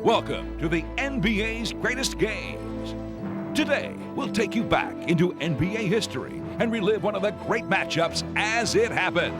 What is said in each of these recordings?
Welcome to the NBA's greatest games. Today, we'll take you back into NBA history and relive one of the great matchups as it happened.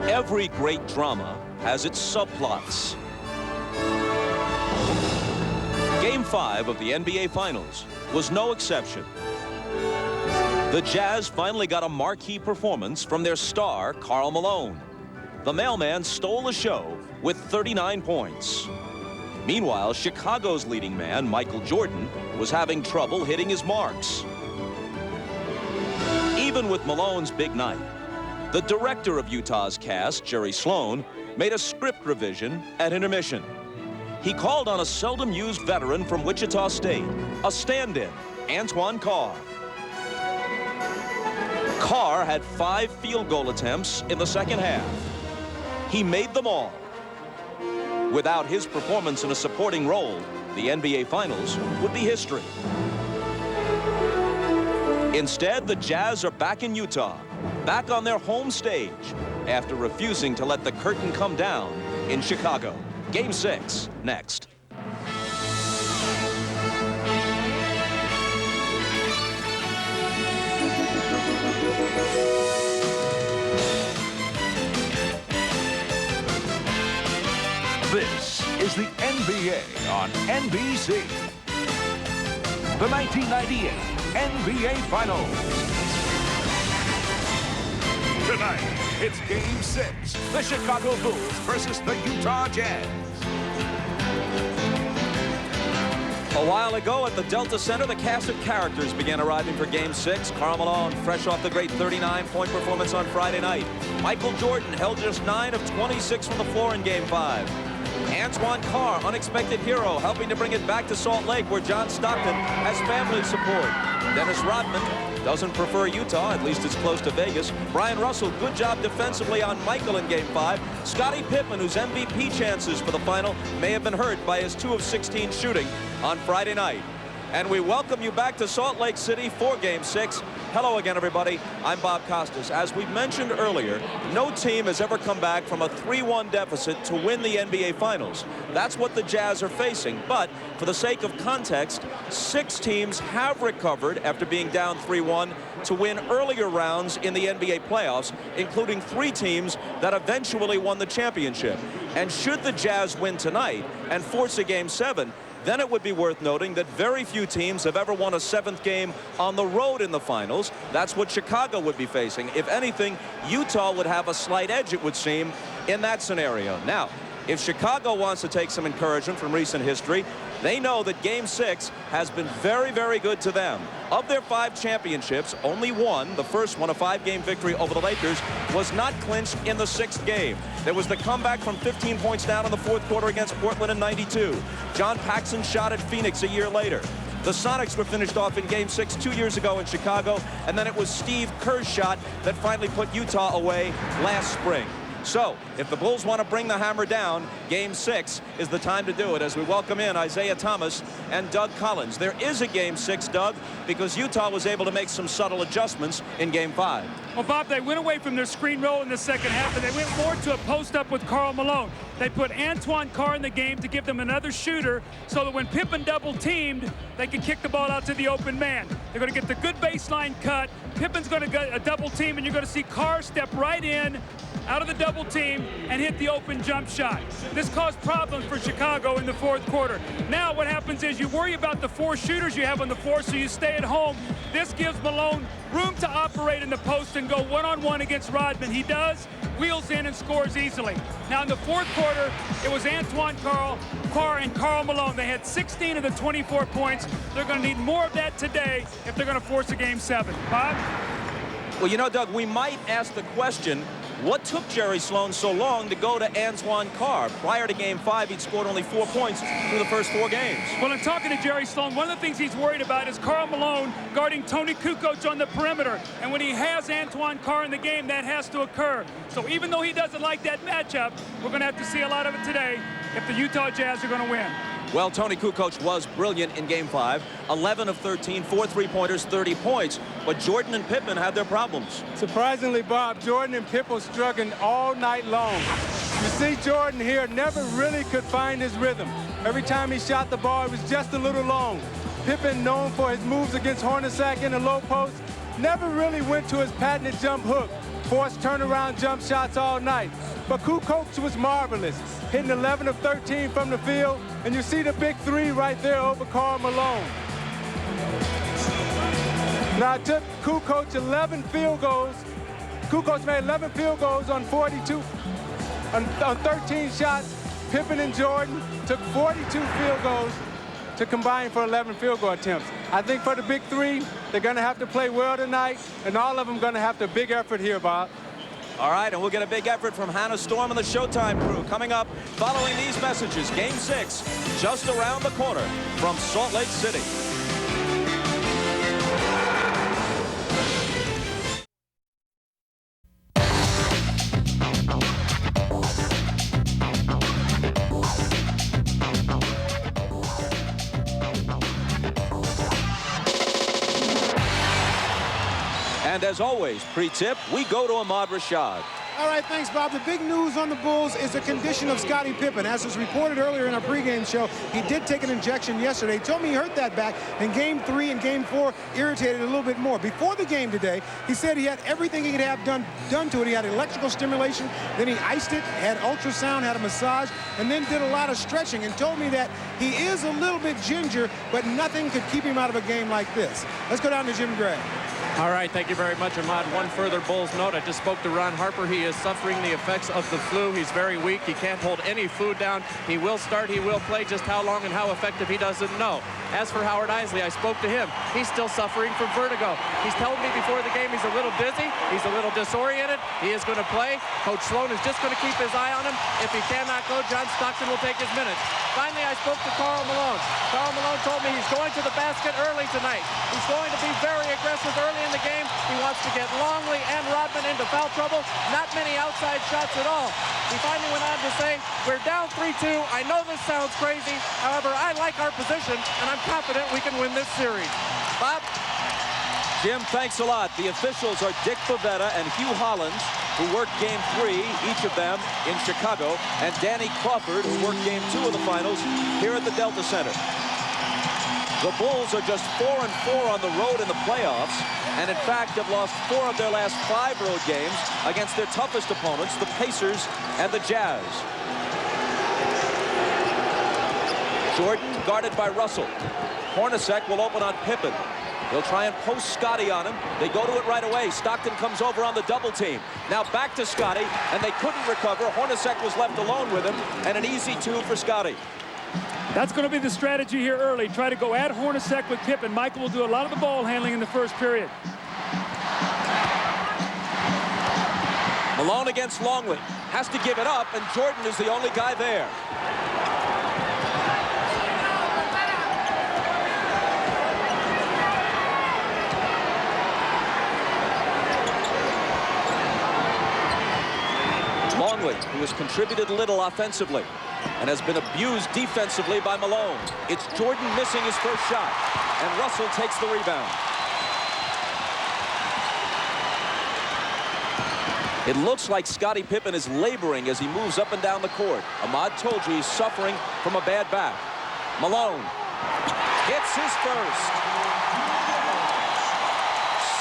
Every great drama has its subplots. Game 5 of the NBA Finals was no exception. The Jazz finally got a marquee performance from their star, Karl Malone. The mailman stole the show with 39 points. Meanwhile, Chicago's leading man, Michael Jordan, was having trouble hitting his marks. Even with Malone's big night, the director of Utah's cast, Jerry Sloan, made a script revision at intermission. He called on a seldom-used veteran from Wichita State, a stand-in, Antoine Carr. Carr had 5 field goal attempts in the second half. He made them all. Without his performance in a supporting role, the NBA Finals would be history. Instead, the Jazz are back in Utah, back on their home stage after refusing to let the curtain come down in Chicago. Game 6 next. This is the NBA on NBC. The 1998 NBA Finals. Tonight, it's Game 6, the Chicago Bulls versus the Utah Jazz. A while ago at the Delta Center, the cast of characters began arriving for Game 6. Karl Malone, fresh off the great 39-point performance on Friday night. Michael Jordan held just 9 of 26 from the floor in Game 5. Antoine Carr, unexpected hero, helping to bring it back to Salt Lake, where John Stockton has family support. Dennis Rodman doesn't prefer Utah, at least it's close to Vegas. Brian Russell, good job defensively on Michael in Game 5. Scottie Pippen, whose MVP chances for the final may have been hurt by his 2 of 16 shooting on Friday night. And we welcome you back to Salt Lake City for Game 6. Hello again, everybody. I'm Bob Costas. As we mentioned earlier, no team has ever come back from a 3-1 deficit to win the NBA Finals. That's what the Jazz are facing. But for the sake of context, 6 teams have recovered after being down 3-1 to win earlier rounds in the NBA playoffs, including 3 teams that eventually won the championship. And should the Jazz win tonight and force a Game 7, then it would be worth noting that very few teams have ever won a 7th game on the road in the finals. That's what Chicago would be facing. If anything, Utah would have a slight edge, it would seem, in that scenario. Now, if Chicago wants to take some encouragement from recent history, they know that Game 6 has been very, very good to them. Of their 5 championships, only one, the first one, a 5-game victory over the Lakers, was not clinched in the 6th game. There was the comeback from 15 points down in the 4th quarter against Portland in '92. John Paxson's shot at Phoenix a year later. The Sonics were finished off in Game 6 2 years ago in Chicago, and then it was Steve Kerr's shot that finally put Utah away last spring. So, if the Bulls want to bring the hammer down, Game 6 is the time to do it as we welcome in Isaiah Thomas and Doug Collins. There is a Game 6, Doug, because Utah was able to make some subtle adjustments in Game 5. Well, Bob, they went away from their screen roll in the second half, and they went more to a post-up with Karl Malone. They put Antoine Carr in the game to give them another shooter so that when Pippen double-teamed, they could kick the ball out to the open man. They're going to get the good baseline cut. Pippen's going to get a double-team, and you're going to see Carr step right in, out of the double team, and hit the open jump shot. This caused problems for Chicago in the 4th quarter. Now what happens is you worry about the 4 shooters you have on the floor, so you stay at home. This gives Malone room to operate in the post and go one-on-one against Rodman. He does, wheels in and scores easily. Now in the 4th quarter, it was Antoine Carr and Karl Malone. They had 16 of the 24 points. They're going to need more of that today if they're going to force a Game 7. Bob? Well, you know, Doug, we might ask the question, What took Jerry Sloan so long to go to Antoine Carr? Prior to Game 5, he'd scored only 4 points through the first 4 games. Well, in talking to Jerry Sloan, one of the things he's worried about is Karl Malone guarding Tony Kukoc on the perimeter. And when he has Antoine Carr in the game, that has to occur. So even though he doesn't like that matchup, we're going to have to see a lot of it today if the Utah Jazz are going to win. Well, Tony Kukoc was brilliant in Game 5. 11 of 13, 4 3-pointers, 30 points. But Jordan and Pippen had their problems. Surprisingly, Bob, Jordan and Pippen struggling all night long. You see Jordan here never really could find his rhythm. Every time he shot the ball, it was just a little long. Pippen, known for his moves against Hornacek in the low post, never really went to his patented jump hook. Forced turnaround jump shots all night. But Kukoc was marvelous, hitting 11 of 13 from the field, and you see the big 3 right there over Karl Malone. Now, it took Kukoc 11 field goals. Kukoc made 11 field goals on 42, on 13 shots. Pippen and Jordan took 42 field goals to combine for 11 field goal attempts. I think for the big 3, they're going to have to play well tonight, and all of them going to have to big effort here, Bob. All right, and we'll get a big effort from Hannah Storm and the Showtime crew coming up following these messages. Game 6 just around the corner from Salt Lake City. And as always, pre-tip, we go to Ahmad Rashad. All right, thanks, Bob. The big news on the Bulls is the condition of Scottie Pippen. As was reported earlier in our pregame show, he did take an injection yesterday. He told me he hurt that back in Game 3 and Game 4, irritated a little bit more. Before the game today, he said he had everything he could have done to it. He had electrical stimulation, then he iced it, had ultrasound, had a massage, and then did a lot of stretching, and told me that he is a little bit ginger, but nothing could keep him out of a game like this. Let's go down to Jim Gray. All right, thank you very much, Ahmad. One further Bulls note. I just spoke to Ron Harper. He is suffering the effects of the flu. He's very weak. He can't hold any food down. He will start. He will play. Just how long and how effective he doesn't know. As for Howard Eisley, I spoke to him. He's still suffering from vertigo. He's telling me before the game he's a little dizzy. He's a little disoriented. He is going to play. Coach Sloan is just going to keep his eye on him. If he cannot go, John Stockton will take his minutes. Finally, I spoke to Karl Malone. Karl Malone told me he's going to the basket early tonight. He's going to be very aggressive early in the game. He wants to get Longley and Rodman into foul trouble. Not many outside shots at all. He finally went on to say, we're down 3-2. I know this sounds crazy. However, I like our position, and I'm confident we can win this series. Bob? Jim, thanks a lot. The officials are Dick Bavetta and Hugh Hollins, who worked Game 3, each of them in Chicago, and Danny Crawford, who worked Game 2 of the finals here at the Delta Center. The Bulls are just 4-4 on the road in the playoffs, and in fact have lost 4 of their last 5 road games against their toughest opponents, the Pacers and the Jazz. Jordan guarded by Russell. Hornacek will open on Pippen. They'll try and post Scottie on him. They go to it right away. Stockton comes over on the double team. Now back to Scottie, and they couldn't recover. Hornacek was left alone with him, and an easy 2 for Scottie. That's going to be the strategy here early. Try to go at Hornacek with Pippen. Michael will do a lot of the ball handling in the first period. Malone against Longley. Has to give it up, and Jordan is the only guy there. Longley, who has contributed little offensively and has been abused defensively by Malone. It's Jordan missing his first shot, and Russell takes the rebound. It looks like Scottie Pippen is laboring as he moves up and down the court. Ahmad told you he's suffering from a bad back. Malone gets his first.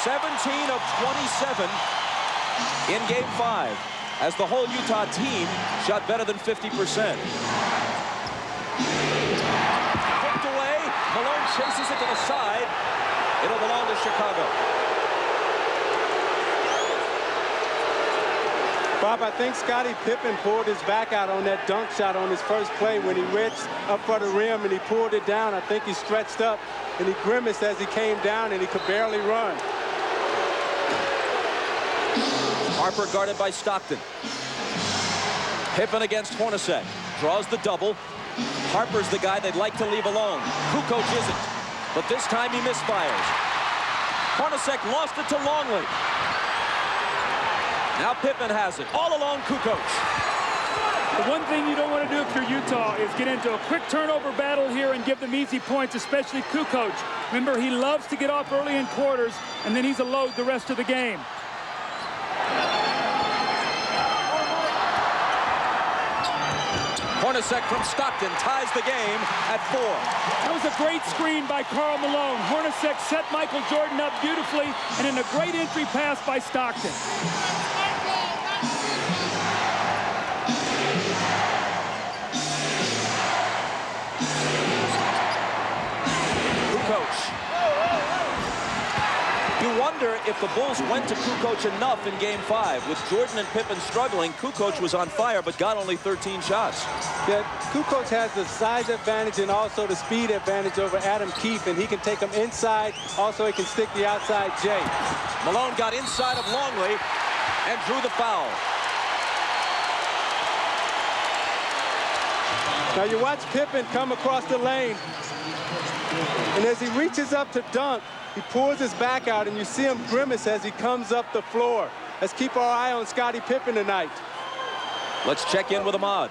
17 of 27 in Game 5. As the whole Utah team shot better than 50%. Kicked away. Malone chases it to the side. It'll belong to Chicago. Bob, I think Scottie Pippen pulled his back out on that dunk shot on his first play when he reached up for the rim and he pulled it down. I think he stretched up and he grimaced as he came down and he could barely run. Harper guarded by Stockton. Pippen against Hornacek. Draws the double. Harper's the guy they'd like to leave alone. Kukoc isn't. But this time he misfires. Hornacek lost it to Longley. Now Pippen has it. All alone, Kukoc. The one thing you don't want to do if you're Utah is get into a quick turnover battle here and give them easy points, especially Kukoc. Remember, he loves to get off early in quarters, and then he's a load the rest of the game. Hornacek from Stockton ties the game at 4. That was a great screen by Karl Malone. Hornacek set Michael Jordan up beautifully, and in a great entry pass by Stockton. Kukoc. You wonder if the Bulls went to Kukoc enough in Game 5. With Jordan and Pippen struggling, Kukoc was on fire but got only 13 shots. Yeah, Kukoc has the size advantage and also the speed advantage over Adam Keefe, and he can take them inside. Also, he can stick the outside J. Malone got inside of Longley and drew the foul. Now you watch Pippen come across the lane, and as he reaches up to dunk, he pulls his back out, and you see him grimace as he comes up the floor. Let's keep our eye on Scottie Pippen tonight. Let's check in with Ahmad.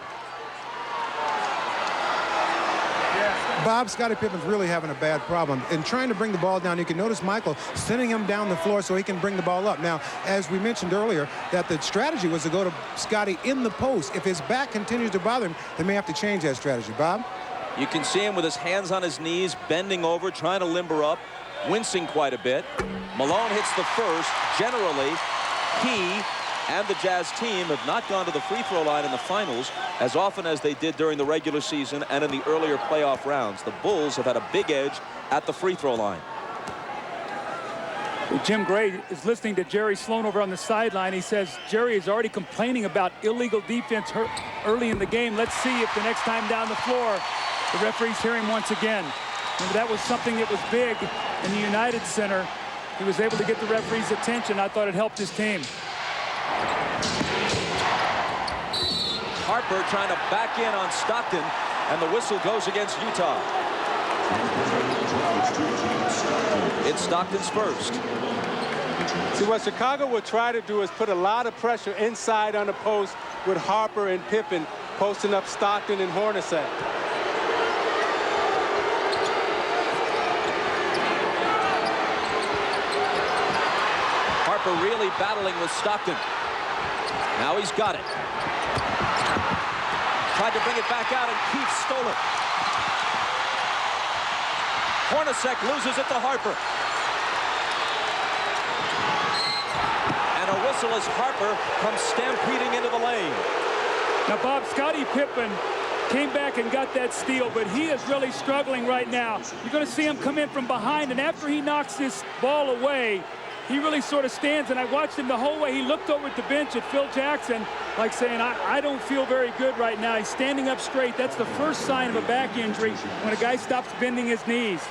Bob, Scottie Pippen's really having a bad problem. In trying to bring the ball down, you can notice Michael sending him down the floor so he can bring the ball up. Now, as we mentioned earlier, that the strategy was to go to Scottie in the post. If his back continues to bother him, they may have to change that strategy. Bob? You can see him with his hands on his knees, bending over, trying to limber up, wincing quite a bit. Malone hits the first. Generally, he and the Jazz team have not gone to the free throw line in the finals as often as they did during the regular season and in the earlier playoff rounds. The Bulls have had a big edge at the free throw line. Jim Gray is listening to Jerry Sloan over on the sideline. He says Jerry is already complaining about illegal defense early in the game. Let's see if the next time down the floor the referees hear him once again. Remember, that was something that was big in the United Center. He was able to get the referee's attention. I thought it helped his team. Harper trying to back in on Stockton, and the whistle goes against Utah. It's Stockton's first. See, what Chicago will try to do is put a lot of pressure inside on the post with Harper and Pippen posting up Stockton and Hornacek. Harper really battling with Stockton. Now he's got it. Tried to bring it back out, and Keefe stole it. Hornacek loses it to Harper. And a whistle as Harper comes stampeding into the lane. Now, Bob, Scottie Pippen came back and got that steal, but he is really struggling right now. You're going to see him come in from behind, and after he knocks this ball away, he really sort of stands, and I watched him the whole way. He looked over at the bench at Phil Jackson, like saying, I don't feel very good right now. He's standing up straight. That's the first sign of a back injury when a guy stops bending his knees.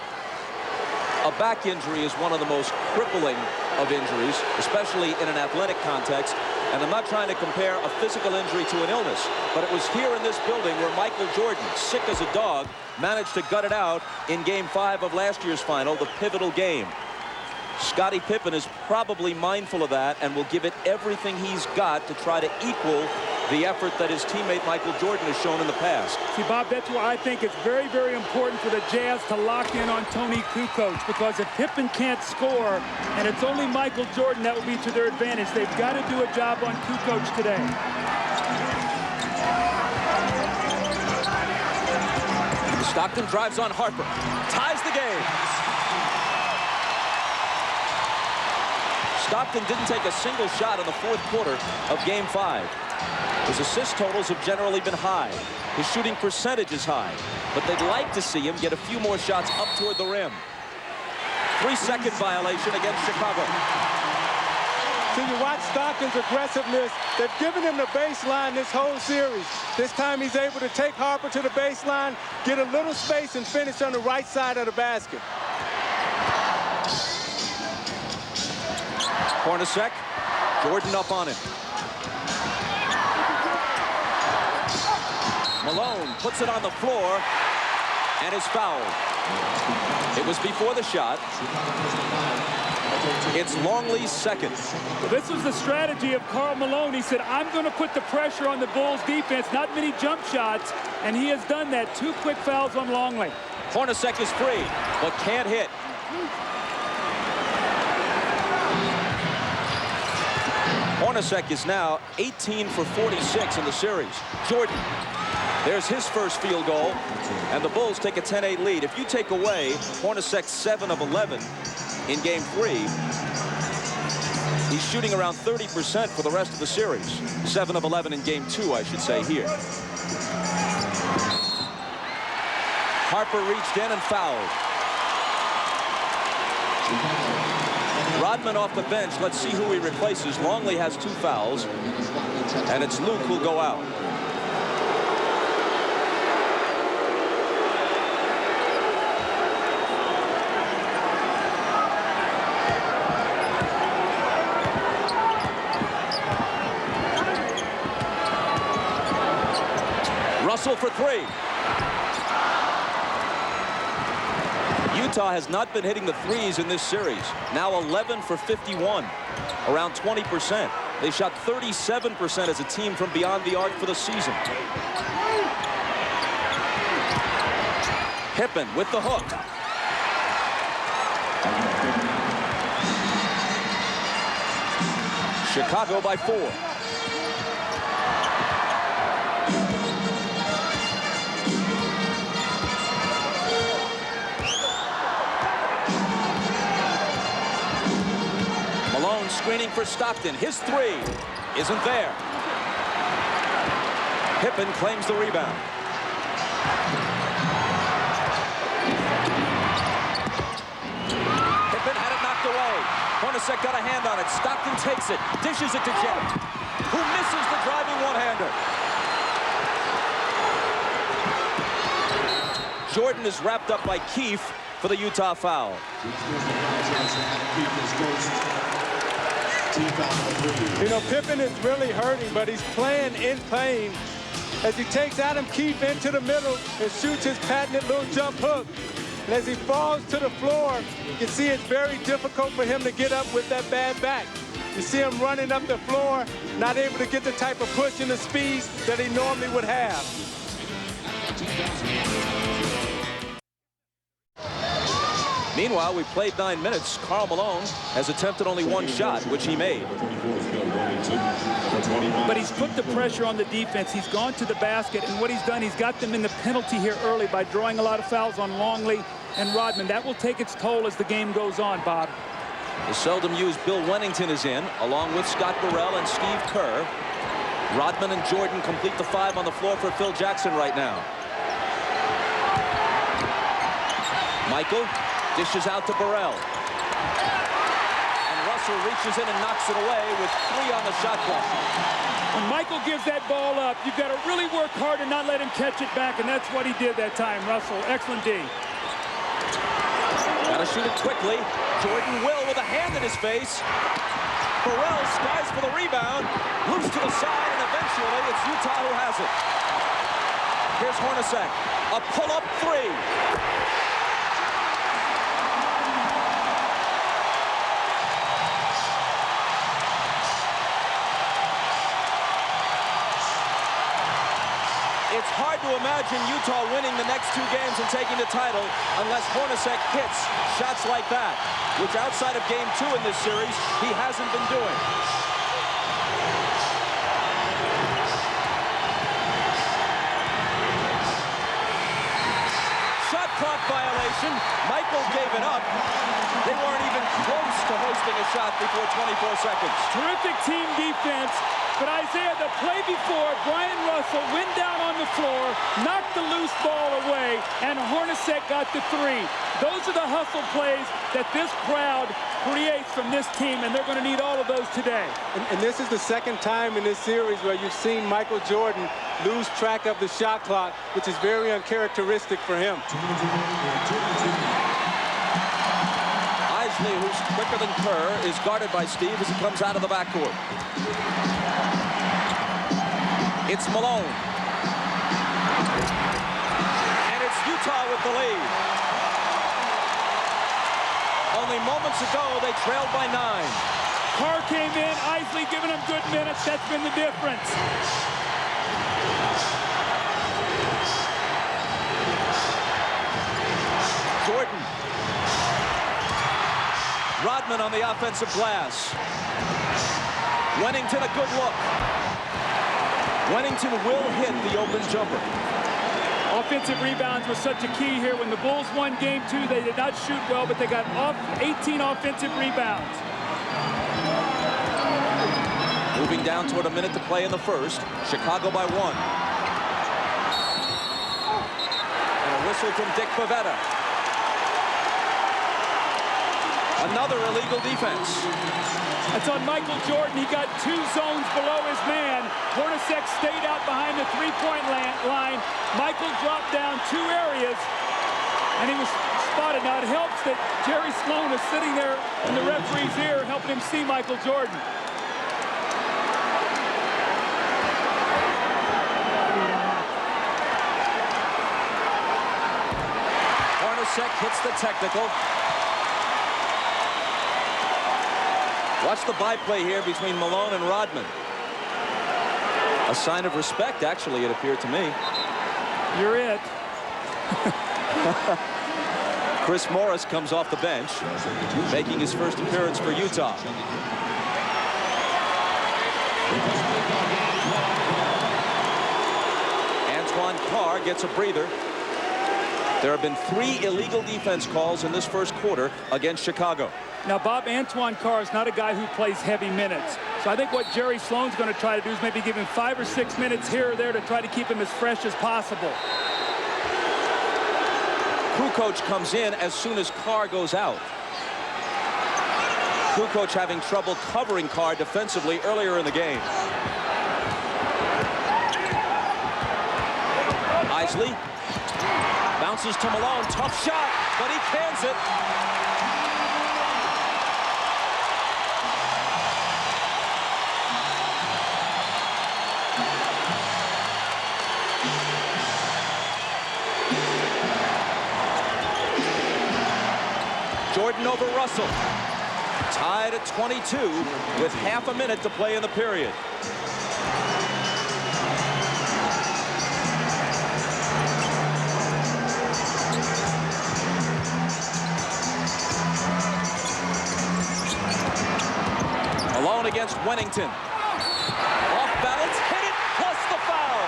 A back injury is one of the most crippling of injuries, especially in an athletic context. And I'm not trying to compare a physical injury to an illness, but it was here in this building where Michael Jordan, sick as a dog, managed to gut it out in Game 5 of last year's final, the pivotal game. Scottie Pippen is probably mindful of that and will give it everything he's got to try to equal the effort that his teammate Michael Jordan has shown in the past. See, Bob, that's why I think it's very, very important for the Jazz to lock in on Tony Kukoc, because if Pippen can't score and it's only Michael Jordan, that will be to their advantage. They've got to do a job on Kukoc today. Stockton drives on Harper, ties the game. Stockton didn't take a single shot in the fourth quarter of Game 5. His assist totals have generally been high. His shooting percentage is high, but they'd like to see him get a few more shots up toward the rim. 3-second violation against Chicago. So you watch Stockton's aggressiveness. They've given him the baseline this whole series. This time he's able to take Harper to the baseline, get a little space, and finish on the right side of the basket. Hornacek Jordan up on him. Malone puts it on the floor and is fouled. It was before the shot. It's Longley's second. This was the strategy of Karl Malone. He said, I'm going to put the pressure on the Bulls defense, not many jump shots, and he has done that. 2 quick fouls on Longley. Hornacek is free, but can't hit. Hornacek is now 18 for 46 in the series. Jordan, there's his first field goal, and the Bulls take a 10-8 lead. If you take away Hornacek's 7 of 11 in Game 3, he's shooting around 30% for the rest of the series. 7 of 11 in Game 2, I should say here. Harper reached in and fouled. Rodman off the bench. Let's see who he replaces. Longley has 2 fouls, and it's Luke who'll go out. Russell for 3. Utah has not been hitting the threes in this series. Now 11 for 51, around 20%. They shot 37% as a team from beyond the arc for the season. Pippen with the hook. Chicago by 4. Malone screening for Stockton. His 3 isn't there. Pippen claims the rebound. Pippen had it knocked away. Hornacek got a hand on it. Stockton takes it, dishes it to Jeff, who misses the driving one-hander. Jordan is wrapped up by Keefe for the Utah foul. You know, Pippen is really hurting, but he's playing in pain as he takes Adam Keefe into the middle and shoots his patented little jump hook. And as he falls to the floor, you can see it's very difficult for him to get up with that bad back. You see him running up the floor, not able to get the type of push and the speed that he normally would have. Meanwhile, we played 9 minutes. Karl Malone has attempted only 1 shot, which he made. But he's put the pressure on the defense. He's gone to the basket, and what he's done, he's got them in the penalty here early by drawing a lot of fouls on Longley and Rodman. That will take its toll as the game goes on, Bob. The seldom used Bill Wennington is in, along with Scott Burrell and Steve Kerr. Rodman and Jordan complete the 5 on the floor for Phil Jackson right now. Michael dishes out to Burrell. And Russell reaches in and knocks it away with 3 on the shot clock. When Michael gives that ball up, you've got to really work hard and not let him catch it back, and that's what he did that time. Russell, excellent D. Got to shoot it quickly. Jordan will with a hand in his face. Burrell skies for the rebound. Loose to the side, and eventually it's Utah who has it. Here's Hornacek. A pull-up 3. It's hard to imagine Utah winning the next 2 games and taking the title unless Hornacek hits shots like that, which outside of Game 2 in this series, he hasn't been doing. Shot clock violation. Michael gave it up. They weren't even close to hosting a shot before 24 seconds. Terrific team defense. But Isaiah, the play before, Brian Russell went down on the floor, knocked the loose ball away, and Hornacek got the 3. Those are the hustle plays that this crowd creates from this team, and they're going to need all of those today. And this is the second time in this series where you've seen Michael Jordan lose track of the shot clock, which is very uncharacteristic for him. Isley, who's quicker than Kerr, is guarded by Steve as he comes out of the backcourt. It's Malone. And it's Utah with the lead. Only moments ago, they trailed by 9. Carr came in, Isley giving him good minutes. That's been the difference. Jordan. Rodman on the offensive glass. Wennington, a good look. Wennington will hit the open jumper. Offensive rebounds were such a key here. When the Bulls won Game 2, they did not shoot well, but they got 18 offensive rebounds. Moving down toward a minute to play in the first. Chicago by 1. And a whistle from Dick Pavetta. Another illegal defense. That's on Michael Jordan. He got 2 zones below his man. Hornacek stayed out behind the three-point line. Michael dropped down 2 areas, and he was spotted. Now, it helps that Jerry Sloan is sitting there in the referee's ear, helping him see Michael Jordan. Hornacek hits the technical. Watch the byplay here between Malone and Rodman. A sign of respect, actually, it appeared to me. You're it. Chris Morris comes off the bench, making his first appearance for Utah. Antoine Carr gets a breather. There have been 3 illegal defense calls in this first quarter against Chicago. Now, Bob, Antoine Carr is not a guy who plays heavy minutes. So I think what Jerry Sloan's going to try to do is maybe give him 5 or 6 minutes here or there to try to keep him as fresh as possible. Kukoc comes in as soon as Carr goes out. Kukoc having trouble covering Carr defensively earlier in the game. Isley bounces to Malone. Tough shot, but he cans it. Jordan over Russell. Tied at 22 with half a minute to play in the period. Malone against Wennington. Off balance, hit it, plus the foul.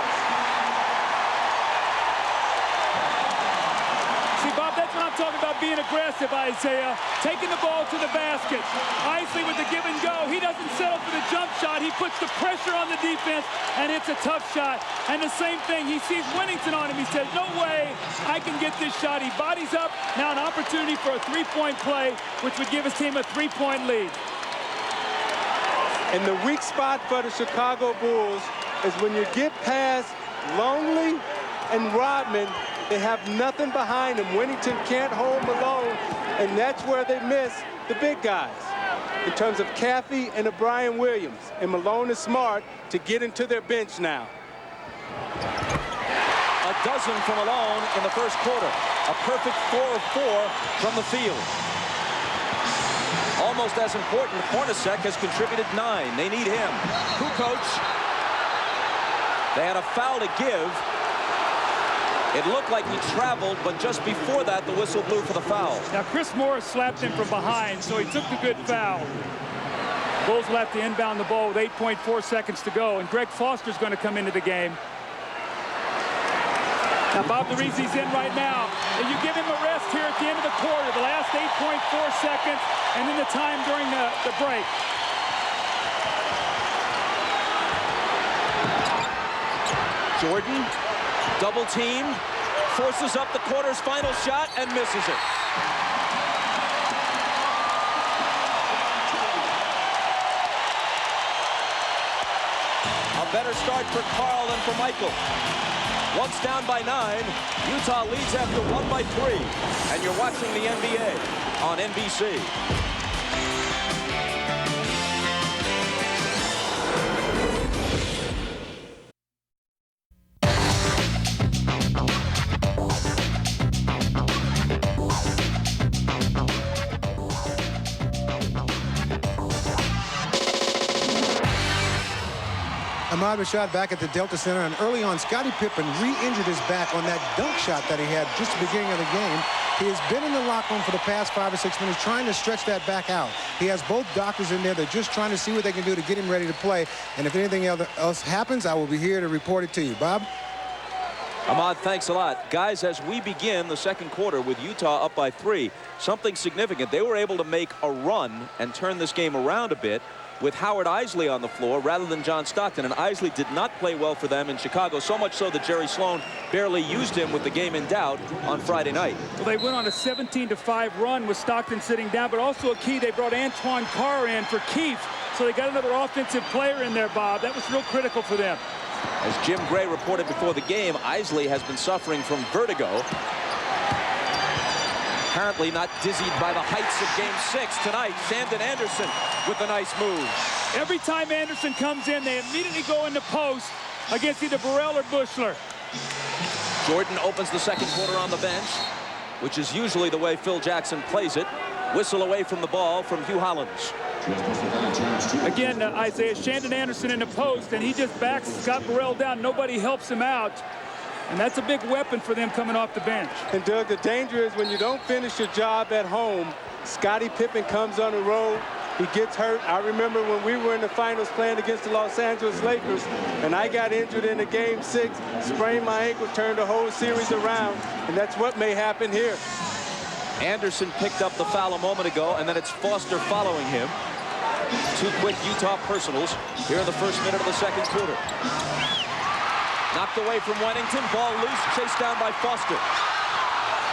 See, Bob, that's what I'm talking about, being aggressive, Isaiah. Taking the ball to the basket. Isley with the give and go. He doesn't settle for the jump shot. He puts the pressure on the defense, and it's a tough shot. And the same thing, he sees Wennington on him. He says, no way I can get this shot. He bodies up. Now an opportunity for a three-point play, which would give his team a 3-point lead. And the weak spot for the Chicago Bulls is when you get past Longley and Rodman, they have nothing behind them. Wennington can't hold Malone, and that's where they miss the big guys in terms of Caffey and O'Brien Williams. And Malone is smart to get into their bench now. A dozen from Malone in the first quarter. A perfect 4 of 4 from the field. Almost as important, Hornacek has contributed 9. They need him. Kukoc. They had a foul to give. It looked like he traveled, but just before that, the whistle blew for the foul. Now, Chris Morris slapped him from behind, so he took the good foul. Bulls will have to inbound the ball with 8.4 seconds to go, and Greg Foster's going to come into the game. Now, Bob DeRisi's in right now. And you give him a rest here at the end of the quarter, the last 8.4 seconds, and then the time during the break. Jordan, double team, forces up the quarter's final shot and misses it. A better start for Carl than for Michael. Once down by 9, Utah leads after 1 by 3. And you're watching the NBA on NBC. Ahmad Rashad back at the Delta Center, and early on, Scottie Pippen re-injured his back on that dunk shot that he had just at the beginning of the game. He has been in the locker room for the past 5 or 6 minutes trying to stretch that back out. He has both doctors in there. They're just trying to see what they can do to get him ready to play. And if anything else happens, I will be here to report it to you. Bob? Ahmad, thanks a lot. Guys, as we begin the second quarter with Utah up by 3, something significant. They were able to make a run and turn this game around a bit with Howard Eisley on the floor rather than John Stockton. And Eisley did not play well for them in Chicago, so much so that Jerry Sloan barely used him with the game in doubt on Friday night. Well, they went on a 17-5 run with Stockton sitting down, but also a key, they brought Antoine Carr in for Keith. So they got another offensive player in there, Bob. That was real critical for them. As Jim Gray reported before the game, Eisley has been suffering from vertigo. Apparently not dizzied by the heights of Game 6 tonight. Shandon Anderson with a nice move. Every time Anderson comes in, they immediately go into post against either Burrell or Buechler. Jordan opens the second quarter on the bench, which is usually the way Phil Jackson plays it. Whistle away from the ball from Hugh Hollins. Again, Isaiah, Shandon Anderson in the post, and he just backs Scott Burrell down. Nobody helps him out. And that's a big weapon for them coming off the bench. And Doug, the danger is when you don't finish your job at home, Scottie Pippen comes on the road, he gets hurt. I remember when we were in the finals playing against the Los Angeles Lakers, and I got injured in the Game 6, sprained my ankle, turned the whole series around, and that's what may happen here. Anderson picked up the foul a moment ago, and then it's Foster following him. 2 quick Utah personals here in the first minute of the second quarter. Knocked away from Wennington, ball loose, chased down by Foster.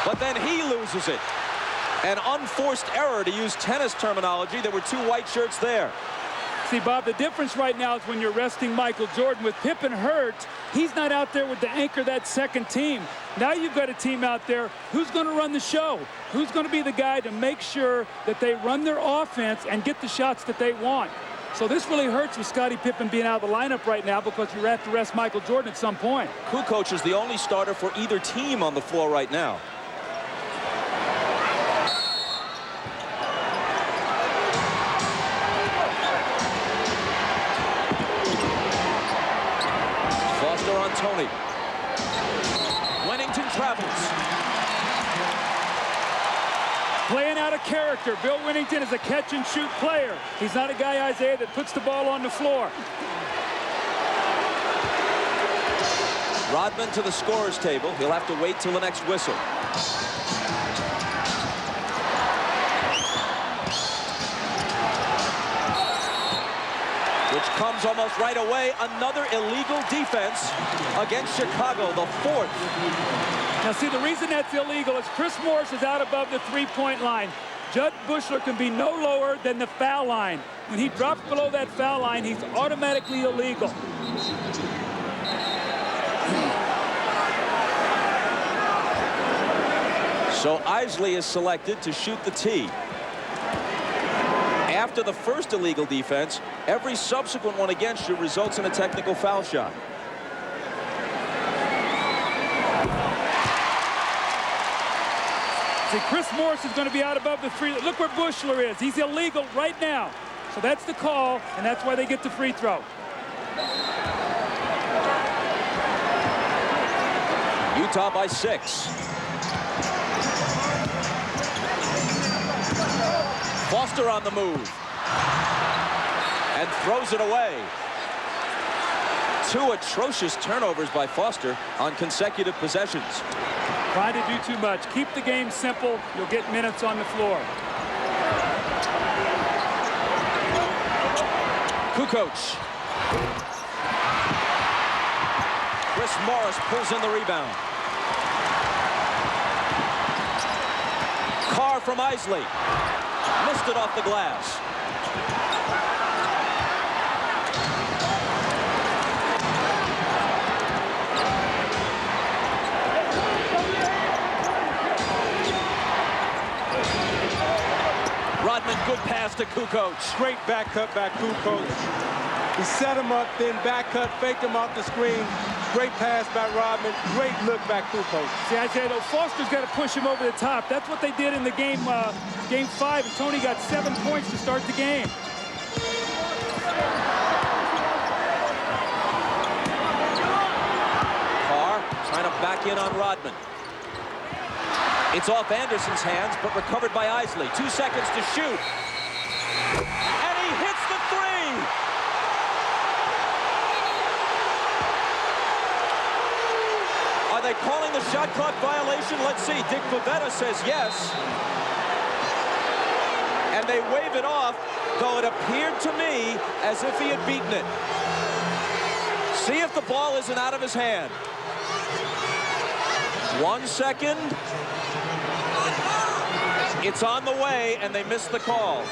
But then he loses it. An unforced error, to use tennis terminology. There were 2 white shirts there. See, Bob, the difference right now is when you're resting Michael Jordan. With Pippen hurt, he's not out there with the anchor that second team. Now you've got a team out there. Who's going to run the show? Who's going to be the guy to make sure that they run their offense and get the shots that they want? So this really hurts with Scottie Pippen being out of the lineup right now because you have to rest Michael Jordan at some point. Kukoc is the only starter for either team on the floor right now. Foster on Tony. Wennington travels. Playing out of character. Bill Wennington is a catch-and-shoot player. He's not a guy, Isaiah, that puts the ball on the floor. Rodman to the scorer's table. He'll have to wait till the next whistle. Which comes almost right away. Another illegal defense against Chicago, the 4th. Now, see, the reason that's illegal is Chris Morris is out above the three-point line. Jud Buechler can be no lower than the foul line. When he drops below that foul line, he's automatically illegal. So Eisley is selected to shoot the tee. After the first illegal defense, every subsequent one against you results in a technical foul shot. See, Chris Morris is going to be out above the three. Look where Buechler is. He's illegal right now. So that's the call, and that's why they get the free throw. Utah by 6. Foster on the move. And throws it away. 2 atrocious turnovers by Foster on consecutive possessions. Trying to do too much. Keep the game simple. You'll get minutes on the floor. Kukoc. Chris Morris pulls in the rebound. Carr from Eisley. Missed it off the glass. pass to Kukoc. Great back cut by Kukoc. He set him up, then back cut, faked him off the screen. Great pass by Rodman. Great look by Kukoc. See, Isaiah, though, Foster's got to push him over the top. That's what they did in the game 5, and Tony got 7 points to start the game. Carr trying to back in on Rodman. It's off Anderson's hands, but recovered by Isley. 2 seconds to shoot. And he hits the three! Are they calling the shot clock violation? Let's see. Dick Pavetta says yes. And they wave it off, though it appeared to me as if he had beaten it. See if the ball isn't out of his hand. 1 second. It's on the way, and they missed the call.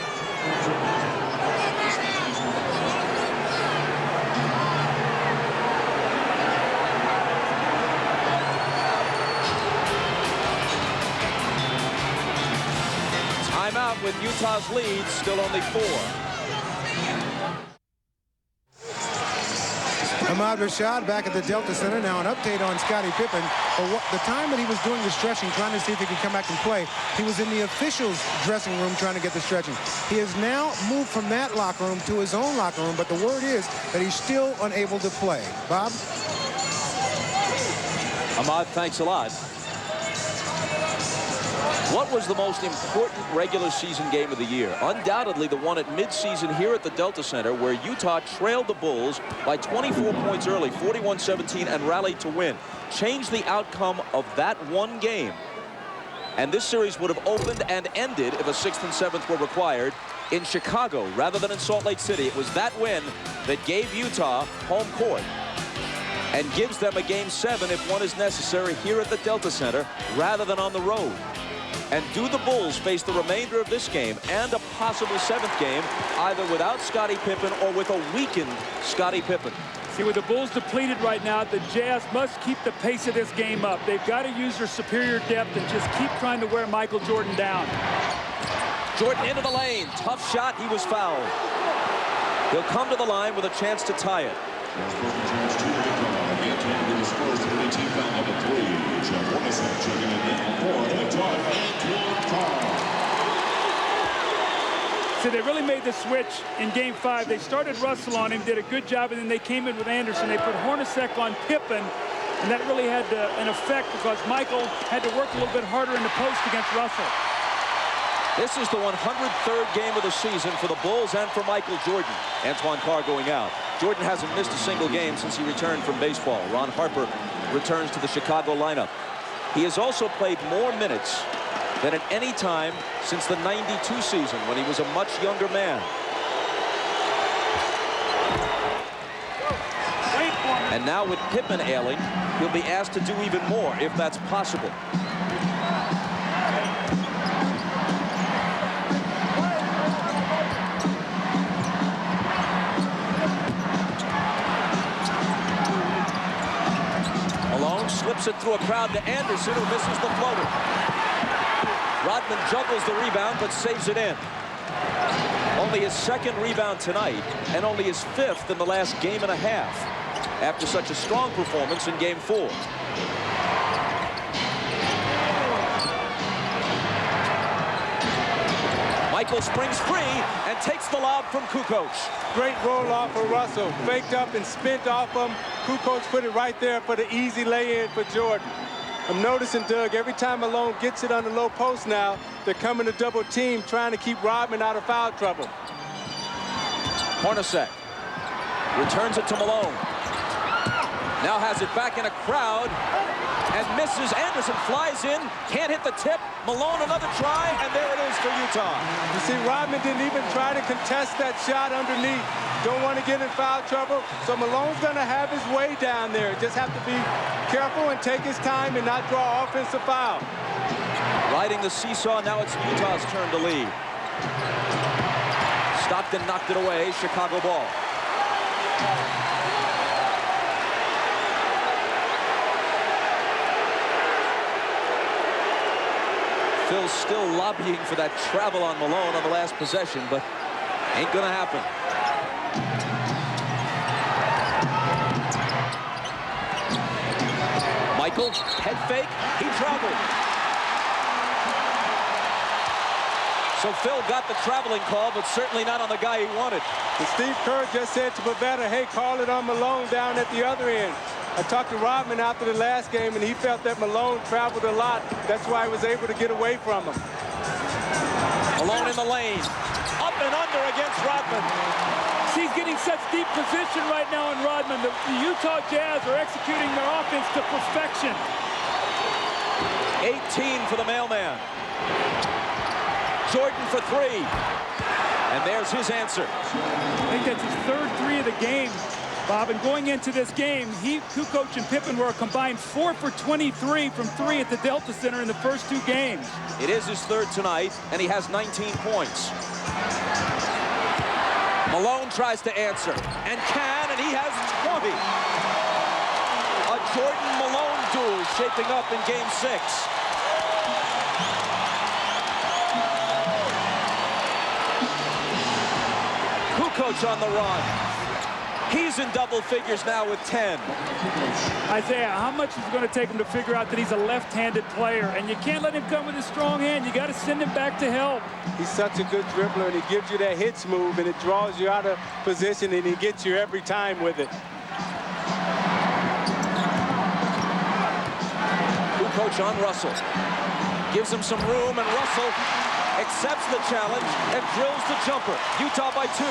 Timeout with Utah's lead, still only 4. Ahmad Rashad back at the Delta Center. Now an update on Scottie Pippen. The time that he was doing the stretching, trying to see if he could come back and play, he was in the officials' dressing room trying to get the stretching. He has now moved from that locker room to his own locker room, but the word is that he's still unable to play. Bob? Ahmad, thanks a lot. What was the most important regular season game of the year? Undoubtedly the one at midseason here at the Delta Center, where Utah trailed the Bulls by 24 points early, 41-17, and rallied to win. Changed the outcome of that one game. And this series would have opened and ended, if a 6th and 7th were required, in Chicago rather than in Salt Lake City. It was that win that gave Utah home court and gives them a Game 7 if one is necessary here at the Delta Center rather than on the road. And do the Bulls face the remainder of this game and a possible 7th game either without Scottie Pippen or with a weakened Scottie Pippen? See, with the Bulls depleted right now, the Jazz must keep the pace of this game up. They've got to use their superior depth and just keep trying to wear Michael Jordan down. Jordan into the lane. Tough shot. He was fouled. He'll come to the line with a chance to tie it. So they really made the switch in Game 5. They started Russell on him, did a good job, and then they came in with Anderson. They put Hornacek on Pippen, and that really had an effect because Michael had to work a little bit harder in the post against Russell. This is the 103rd game of the season for the Bulls and for Michael Jordan. Antoine Carr going out. Jordan hasn't missed a single game since he returned from baseball. Ron Harper returns to the Chicago lineup. He has also played more minutes than at any time since the '92 season when he was a much younger man. And now with Pippen ailing, he'll be asked to do even more if that's possible. Slips it through a crowd to Anderson, who misses the floater. Rodman juggles the rebound, but saves it in. Only his 2nd rebound tonight, and only his 5th in the last game and a half, after such a strong performance in Game 4. Michael springs free and takes the lob from Kukoc. Great roll-off for Russell. Faked up and spent off him. Kukoc put it right there for the easy lay-in for Jordan. I'm noticing, Doug, every time Malone gets it on the low post now, they're coming to double team, trying to keep Rodman out of foul trouble. Hornacek returns it to Malone. Now has it back in a crowd and misses. Anderson flies in, can't hit the tip. Malone another try, and there it is for Utah. You see, Rodman didn't even try to contest that shot underneath. Don't want to get in foul trouble, so Malone's going to have his way down there. Just have to be careful and take his time and not draw offensive foul. Riding the seesaw, now it's Utah's turn to lead. Stockton knocked it away, Chicago ball. Phil's still lobbying for that travel on Malone on the last possession, but ain't gonna happen. Michael, head fake, he traveled. So Phil got the traveling call, but certainly not on the guy he wanted. And Steve Kerr just said to Pavetta, hey, call it on Malone down at the other end. I talked to Rodman after the last game, and he felt that Malone traveled a lot. That's why he was able to get away from him. Malone in the lane. Up and under against Rodman. He's getting such deep position right now in Rodman. The Utah Jazz are executing their offense to perfection. 18 for the mailman. Jordan for three. And there's his answer. I think that's his third three of the game, Bob. And going into this game, Kukoc and Pippen were a combined 4 for 23 from three at the Delta Center in the first two games. It is his third tonight, and he has 19 points. Malone tries to answer, and can, and he has 20. A Jordan-Malone duel shaping up in Game 6. Kukoc on the run. He's in double figures now with 10. Isaiah, how much is it going to take him to figure out that he's a left-handed player? And you can't let him come with a strong hand. You got to send him back to help. He's such a good dribbler, and he gives you that hitch move, and it draws you out of position, and he gets you every time with it. Kukoc on Russell. Gives him some room, and Russell accepts the challenge and drills the jumper. Utah by 2.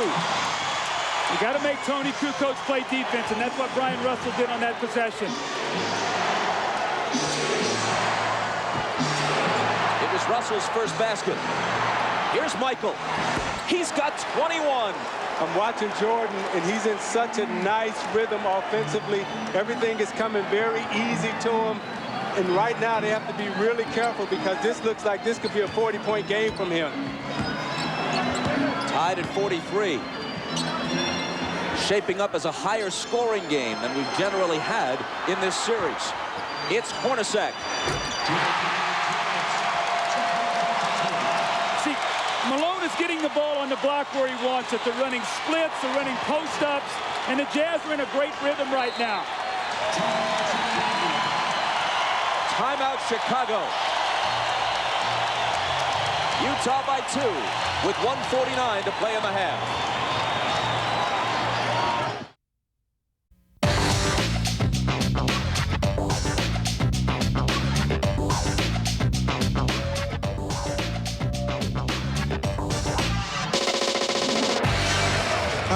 You got to make Tony Kukoc play defense, and that's what Brian Russell did on that possession. It was Russell's first basket. Here's Michael. He's got 21. I'm watching Jordan, and he's in such a nice rhythm offensively. Everything is coming very easy to him. And right now, they have to be really careful because this looks like this could be a 40-point game from him. Tied at 43. Shaping up as a higher scoring game than we've generally had in this series. It's Hornacek. See, Malone is getting the ball on the block where he wants it. They're running splits, they're running post-ups, and the Jazz are in a great rhythm right now. Timeout Chicago. Utah by 2 with 1:49 to play in the half.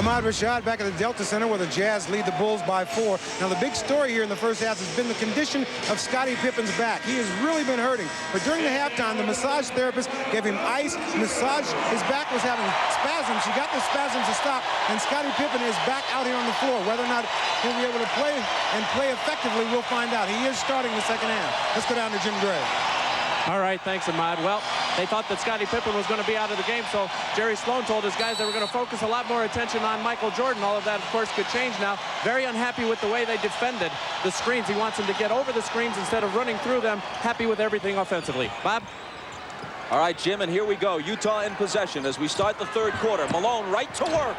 Ahmad Rashad back at the Delta Center where the Jazz lead the Bulls by 4. Now the big story here in the first half has been the condition of Scottie Pippen's back. He has really been hurting. But during the halftime, the massage therapist gave him ice, massage. His back was having spasms. He got the spasms to stop, and Scottie Pippen is back out here on the floor. Whether or not he'll be able to play and play effectively, we'll find out. He is starting the second half. Let's go down to Jim Gray. All right, thanks, Ahmad. Well, they thought that Scottie Pippen was going to be out of the game, so Jerry Sloan told his guys they were going to focus a lot more attention on Michael Jordan. All of that, of course, could change now. Very unhappy with the way they defended the screens. He wants them to get over the screens instead of running through them. Happy with everything offensively. Bob? All right, Jim, and here we go. Utah in possession as we start the third quarter. Malone right to work.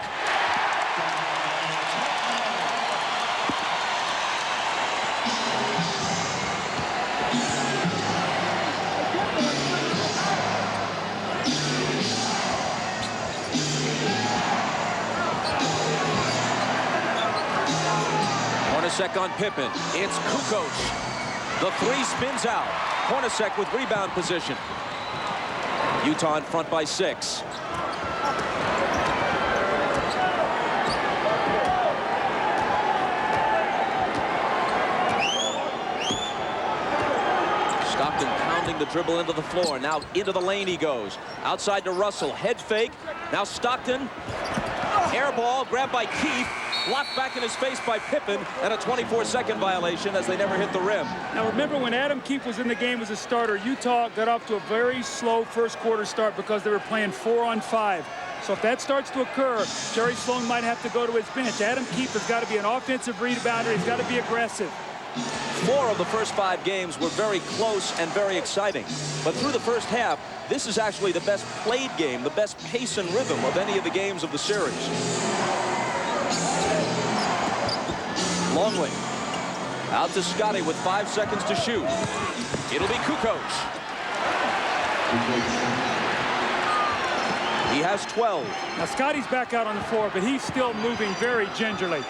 Hornacek on Pippen. It's Kukoc. The three spins out. Hornacek with rebound position. Utah in front by 6. Stockton pounding the dribble into the floor. Now into the lane he goes. Outside to Russell. Head fake. Now Stockton. Air ball grabbed by Keith. Blocked back in his face by Pippen, and a 24-second violation as they never hit the rim. Now remember, when Adam Keefe was in the game as a starter, Utah got off to a very slow first quarter start because they were playing 4-on-5. So if that starts to occur, Jerry Sloan might have to go to his bench. Adam Keefe has got to be an offensive rebounder. He's got to be aggressive. 4 of the first 5 games were very close and very exciting. But through the first half, this is actually the best played game, the best pace and rhythm of any of the games of the series. Longley out to Scotty with 5 seconds to shoot. It'll be Kukoc. He has 12. Now Scotty's back out on the floor, but he's still moving very gingerly.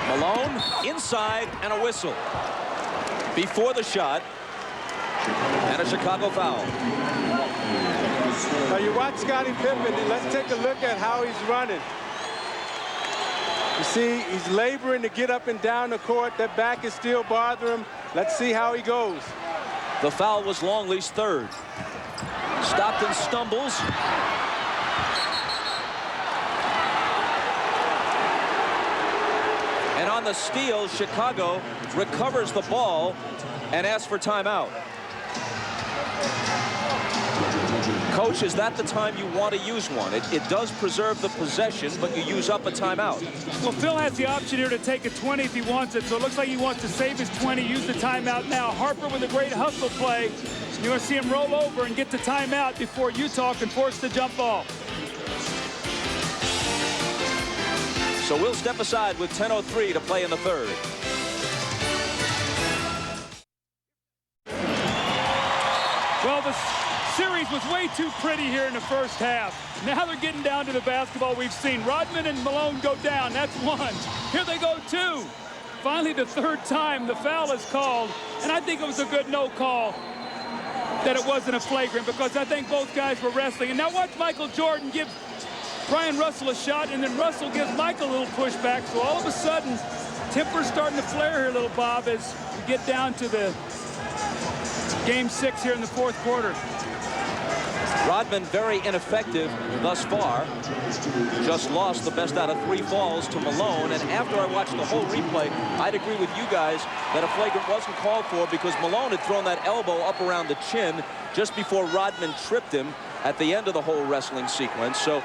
Malone inside and a whistle before the shot, and a Chicago foul. Now you watch Scottie Pippen, and let's take a look at how he's running. You see, he's laboring to get up and down the court. That back is still bothering him. Let's see how he goes. The foul was Longley's 3rd. Stockton stumbles. And on the steal, Chicago recovers the ball and asks for timeout. Coach, is that the time you want to use one? It does preserve the possession, but you use up a timeout. Well, Phil has the option here to take a 20 if he wants it, so it looks like he wants to save his 20, use the timeout now. Harper with a great hustle play. You're going to see him roll over and get the timeout before Utah can force the jump ball. So we'll step aside with 10:03 to play in the 3rd. Well, the series was way too pretty here in the first half. Now they're getting down to the basketball we've seen. Rodman and Malone go down. That's 1. Here they go 2. Finally, the 3rd time the foul is called. And I think it was a good no call that it wasn't a flagrant, because I think both guys were wrestling. And now watch Michael Jordan give Brian Russell a shot, and then Russell gives Michael a little pushback. So all of a sudden, temper's starting to flare here, little Bob, as we get down to the game 6 here in the 4th quarter. Rodman very ineffective thus far. Just lost the best out of 3 falls to Malone. And after I watched the whole replay, I'd agree with you guys that a flagrant wasn't called for, because Malone had thrown that elbow up around the chin just before Rodman tripped him at the end of the whole wrestling sequence. So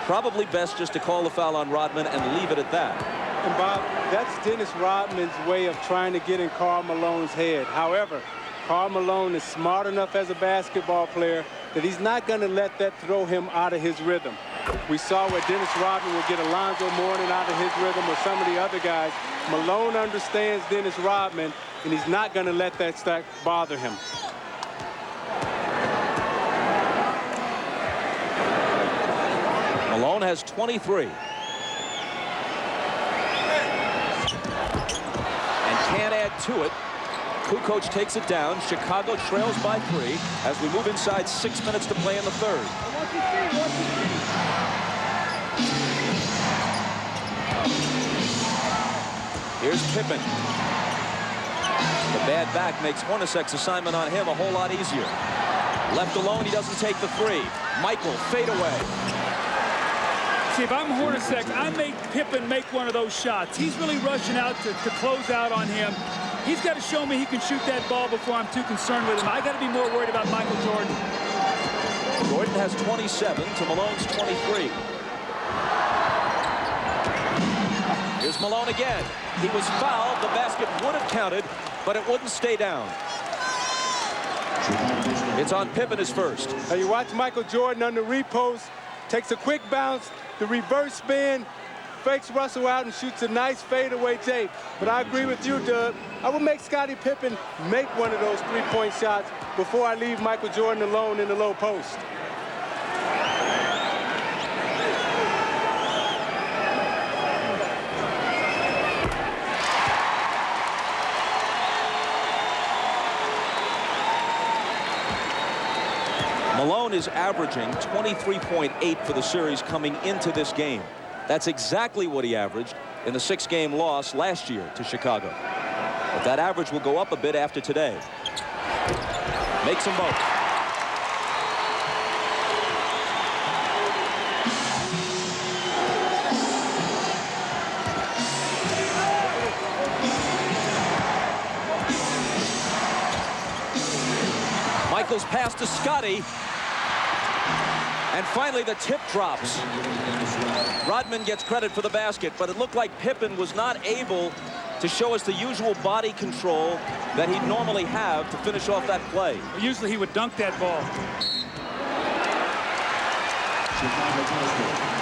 probably best just to call the foul on Rodman and leave it at that. And Bob, that's Dennis Rodman's way of trying to get in Karl Malone's head. However, Karl Malone is smart enough as a basketball player that he's not going to let that throw him out of his rhythm. We saw where Dennis Rodman would get Alonzo Mourning out of his rhythm, or some of the other guys. Malone understands Dennis Rodman, and he's not going to let that bother him. Malone has 23. And can't add to it. Kukoc takes it down. Chicago trails by 3 as we move inside 6 minutes to play in the 3rd. Here's Pippen. The bad back makes Hornacek's assignment on him a whole lot easier. Left alone, he doesn't take the 3. Michael, fade away. See, if I'm Hornacek, I make Pippen make one of those shots. He's really rushing out to close out on him. He's got to show me he can shoot that ball before I'm too concerned with him. I got to be more worried about Michael Jordan. Jordan has 27 to Malone's 23. Here's Malone again. He was fouled. The basket would have counted, but it wouldn't stay down. It's on Pippen his first. Now you watch Michael Jordan on the repost, takes a quick bounce, the reverse spin, fakes Russell out and shoots a nice fadeaway take. But I agree with you, Doug. I would make Scottie Pippen make one of those three-point shots before I leave Michael Jordan alone in the low post. Malone is averaging 23.8 for the series coming into this game. That's exactly what he averaged in the 6-game loss last year to Chicago. But that average will go up a bit after today. Makes them both. pass to Scotty. And finally, the tip drops. Rodman gets credit for the basket, but it looked like Pippen was not able to show us the usual body control that he'd normally have to finish off that play. Usually he would dunk that ball.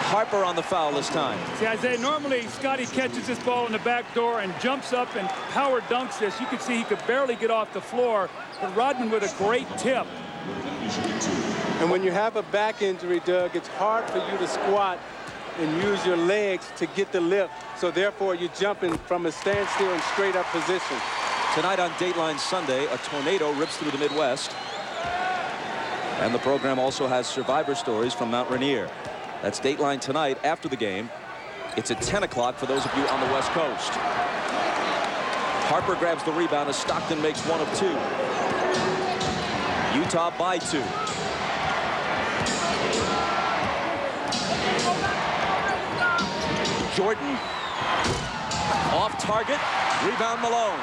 Harper on the foul this time. See, Isaiah, normally Scotty catches this ball in the back door and jumps up and power dunks this. You can see he could barely get off the floor, but Rodman with a great tip. And when you have a back injury, Doug, it's hard for you to squat and use your legs to get the lift. So therefore, you're jumping from a standstill and straight up position. Tonight on Dateline Sunday, a tornado rips through the Midwest. And the program also has survivor stories from Mount Rainier. That's Dateline tonight after the game. It's at 10 o'clock for those of you on the West Coast. Harper grabs the rebound as Stockton makes one of two. Utah by 2. Jordan off target, rebound Malone.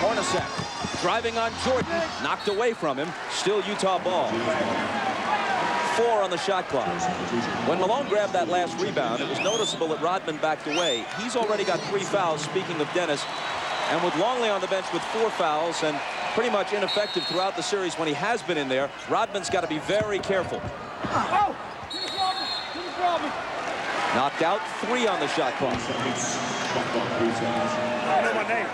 Hornacek driving on Jordan, knocked away from him, still Utah ball. 4 on the shot clock. When Malone grabbed that last rebound, it was noticeable that Rodman backed away. He's already got 3 fouls, speaking of Dennis, and with Longley on the bench with 4 fouls and pretty much ineffective throughout the series when he has been in there, Rodman's got to be very careful. Knocked out, 3 on the shot clock. I know my name.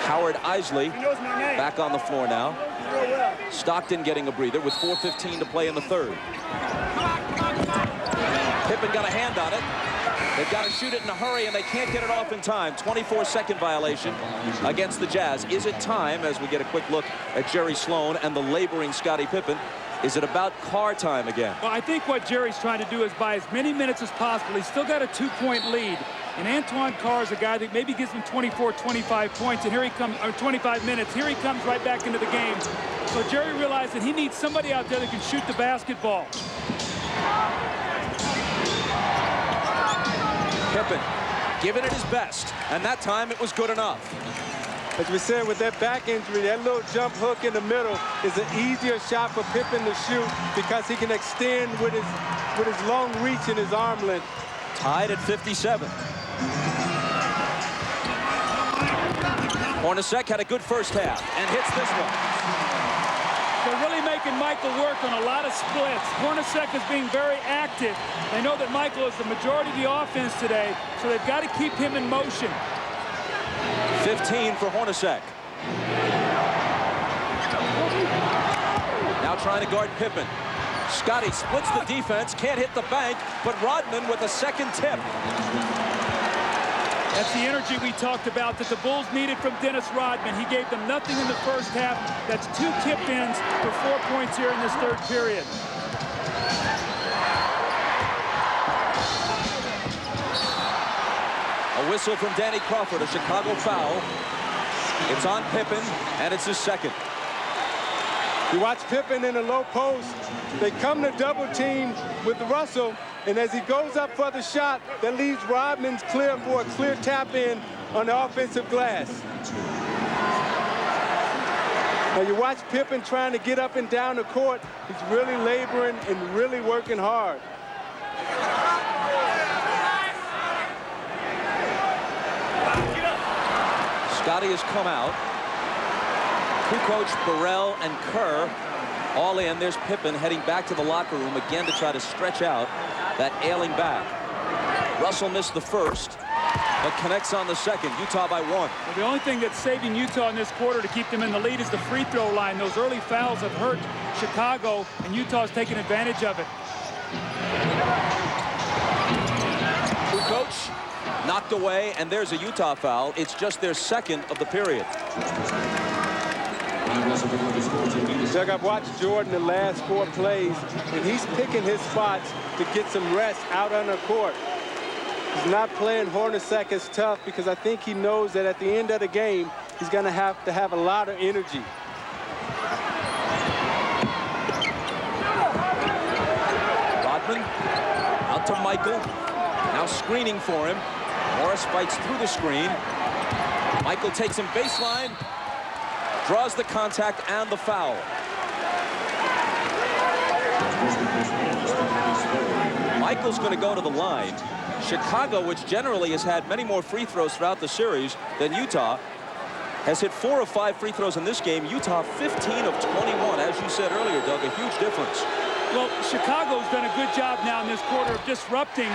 Howard Isley He knows my name. back on the floor now. Stockton getting a breather with 4:15 to play in the third. Pippen got a hand on it. They've got to shoot it in a hurry, and they can't get it off in time. 24-second violation against the Jazz. Is it time, as we get a quick look at Jerry Sloan and the laboring Scottie Pippen, is it about car time again? Well, I think what Jerry's trying to do is buy as many minutes as possible. He's still got a 2-point lead. And Antoine Carr is a guy that maybe gives him 24, 25 points, and here he comes, or 25 minutes. Here he comes right back into the game. So Jerry realized that he needs somebody out there that can shoot the basketball. Pippen giving it his best, and that time it was good enough. As we said, with that back injury, that little jump hook in the middle is an easier shot for Pippen to shoot because he can extend with his long reach and his arm length. Tied at 57. Hornacek had a good first half and hits this one. They're really making Michael work on a lot of splits. Hornacek is being very active. They know that Michael is the majority of the offense today, so they've got to keep him in motion. 15 for Hornacek. Now trying to guard Pippen. Scotty splits the defense, can't hit the bank, but Rodman with a second tip. That's the energy we talked about that the Bulls needed from Dennis Rodman. He gave them nothing in the first half. That's 2 tip-ins for 4 points here in this third period. A whistle from Danny Crawford, a Chicago foul. It's on Pippen, and it's his second. You watch Pippen in the low post. They come to double team with Russell, and as he goes up for the shot, that leaves Rodman's clear for a clear tap in on the offensive glass. Now you watch Pippen trying to get up and down the court. He's really laboring and really working hard. Scotty has come out. Kukoc, Burrell, and Kerr all in. There's Pippen heading back to the locker room again to try to stretch out that ailing back. Russell missed the first, but connects on the second. Utah by 1. Well, the only thing that's saving Utah in this quarter to keep them in the lead is the free throw line. Those early fouls have hurt Chicago, and Utah's taking advantage of it. Kukoc knocked away, and there's a Utah foul. It's just their second of the period. Doug, I've watched Jordan the last 4 plays, and he's picking his spots to get some rest out on the court. He's not playing Hornacek as tough because I think he knows that at the end of the game, he's going to have a lot of energy. Michael. Now screening for him. Morris fights through the screen. Michael takes him baseline. Draws the contact and the foul. Michael's going to go to the line. Chicago, which generally has had many more free throws throughout the series than Utah, has hit 4 of 5 free throws in this game. Utah 15 of 21. As you said earlier, Doug, a huge difference. Well, Chicago's done a good job now in this quarter of disrupting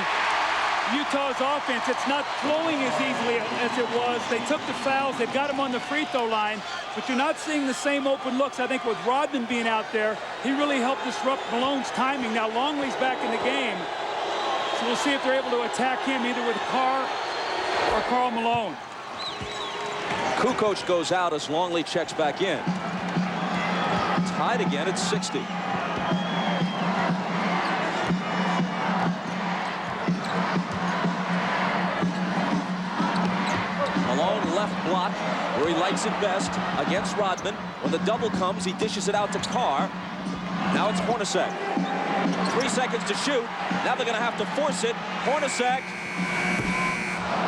Utah's offense. It's not flowing as easily as it was. They took the fouls. They've got him on the free throw line, but you're not seeing the same open looks. I think with Rodman being out there, he really helped disrupt Malone's timing. Now Longley's back in the game, so we'll see if they're able to attack him either with Carr or Karl Malone. Kukoc goes out as Longley checks back in. Tied again at 60. Malone left block where he likes it best against Rodman. When the double comes, he dishes it out to Carr. Now it's Hornacek. 3 seconds to shoot. Now they're going to have to force it. Hornacek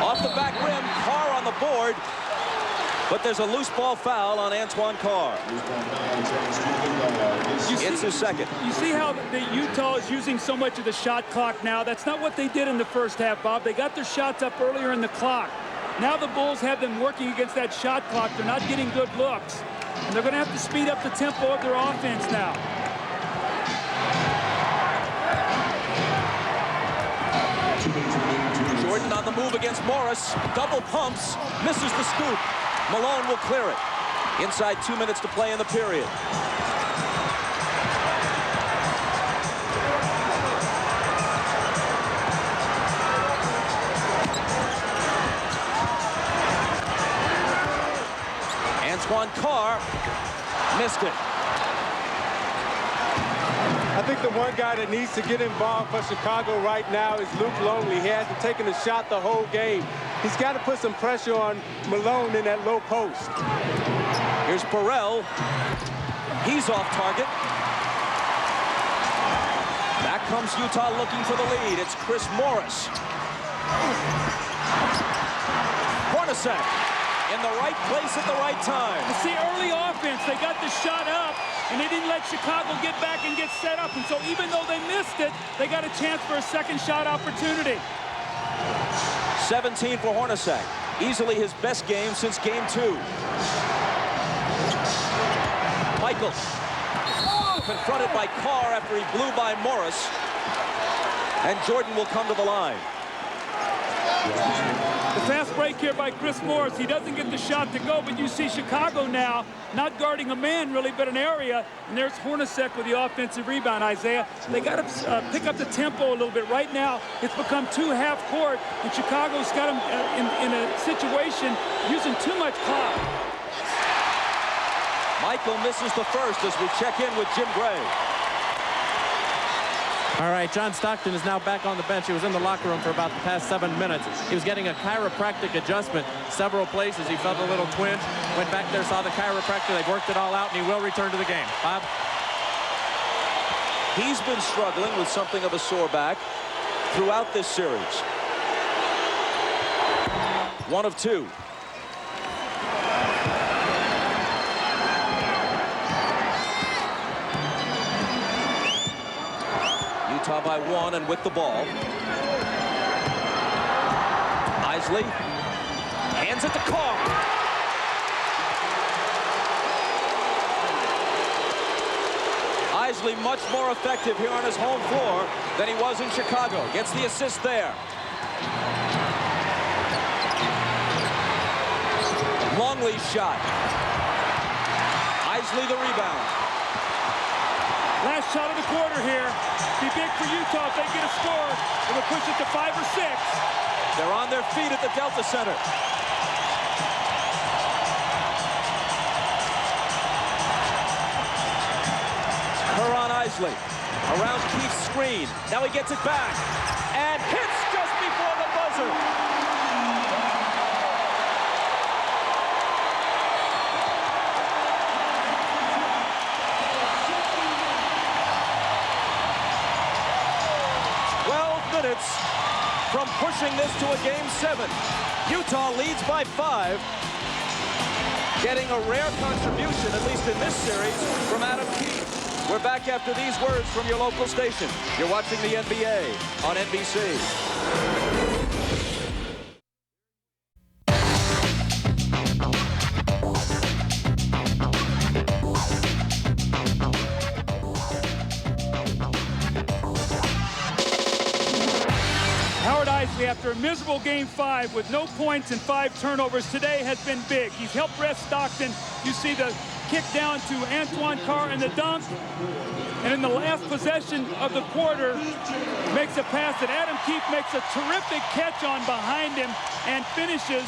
off the back rim. Carr on the board. But there's a loose ball foul on Antoine Carr. It's his second. You see how the Utah is using so much of the shot clock now? That's not what they did in the first half, Bob. They got their shots up earlier in the clock. Now the Bulls have them working against that shot clock. They're not getting good looks. And they're going to have to speed up the tempo of their offense now. Jordan on the move against Morris. Double pumps. Misses the scoop. Malone will clear it. Inside 2 minutes to play in the period. Antoine Carr missed it. I think the one guy that needs to get involved for Chicago right now is Luke Longley. He hasn't taken a shot the whole game. He's got to put some pressure on Malone in that low post. Here's Burrell. He's off target. Back comes Utah looking for the lead. It's Chris Morris. Hornacek in the right place at the right time. You see, early offense, they got the shot up, and they didn't let Chicago get back and get set up. And so even though they missed it, they got a chance for a second shot opportunity. 17 for Hornacek. Easily his best game since game 2. Michael confronted by Carr after he blew by Morris. And Jordan will come to the line. The fast break here by Chris Morris. He doesn't get the shot to go, but you see Chicago now not guarding a man really, but an area. And there's Hornacek with the offensive rebound, Isaiah. They got to pick up the tempo a little bit. Right now, it's become 2 half court, and Chicago's got them in a situation using too much clock. Michael misses the first as we check in with Jim Gray. All right, John Stockton is now back on the bench. He was in the locker room for about the past 7 minutes. He was getting a chiropractic adjustment several places. He felt a little twinge, went back there, saw the chiropractor. They've worked it all out, and he will return to the game. Bob? He's been struggling with something of a sore back throughout this series. 1 of 2. Utah by 1 and with the ball. Isley hands it to Carr. Isley much more effective here on his home floor than he was in Chicago. Gets the assist there. Longley's shot. Isley the rebound. Last shot of the quarter here. Be big for Utah if they get a score. It will push it to 5 or 6. They're on their feet at the Delta Center. Caron Isley around Keith's screen. Now he gets it back and hits just before the buzzer. from pushing this to a Game 7. Utah leads by 5. Getting a rare contribution, at least in this series, from Adam Keefe. We're back after these words from your local station. You're watching the NBA on NBC. Howard Eisley, after a miserable Game 5 with no points and 5 turnovers, today has been big. He's helped rest Stockton. You see the kick down to Antoine Carr and the dunk. And in the last possession of the quarter, makes a pass that Adam Keefe makes a terrific catch on behind him and finishes.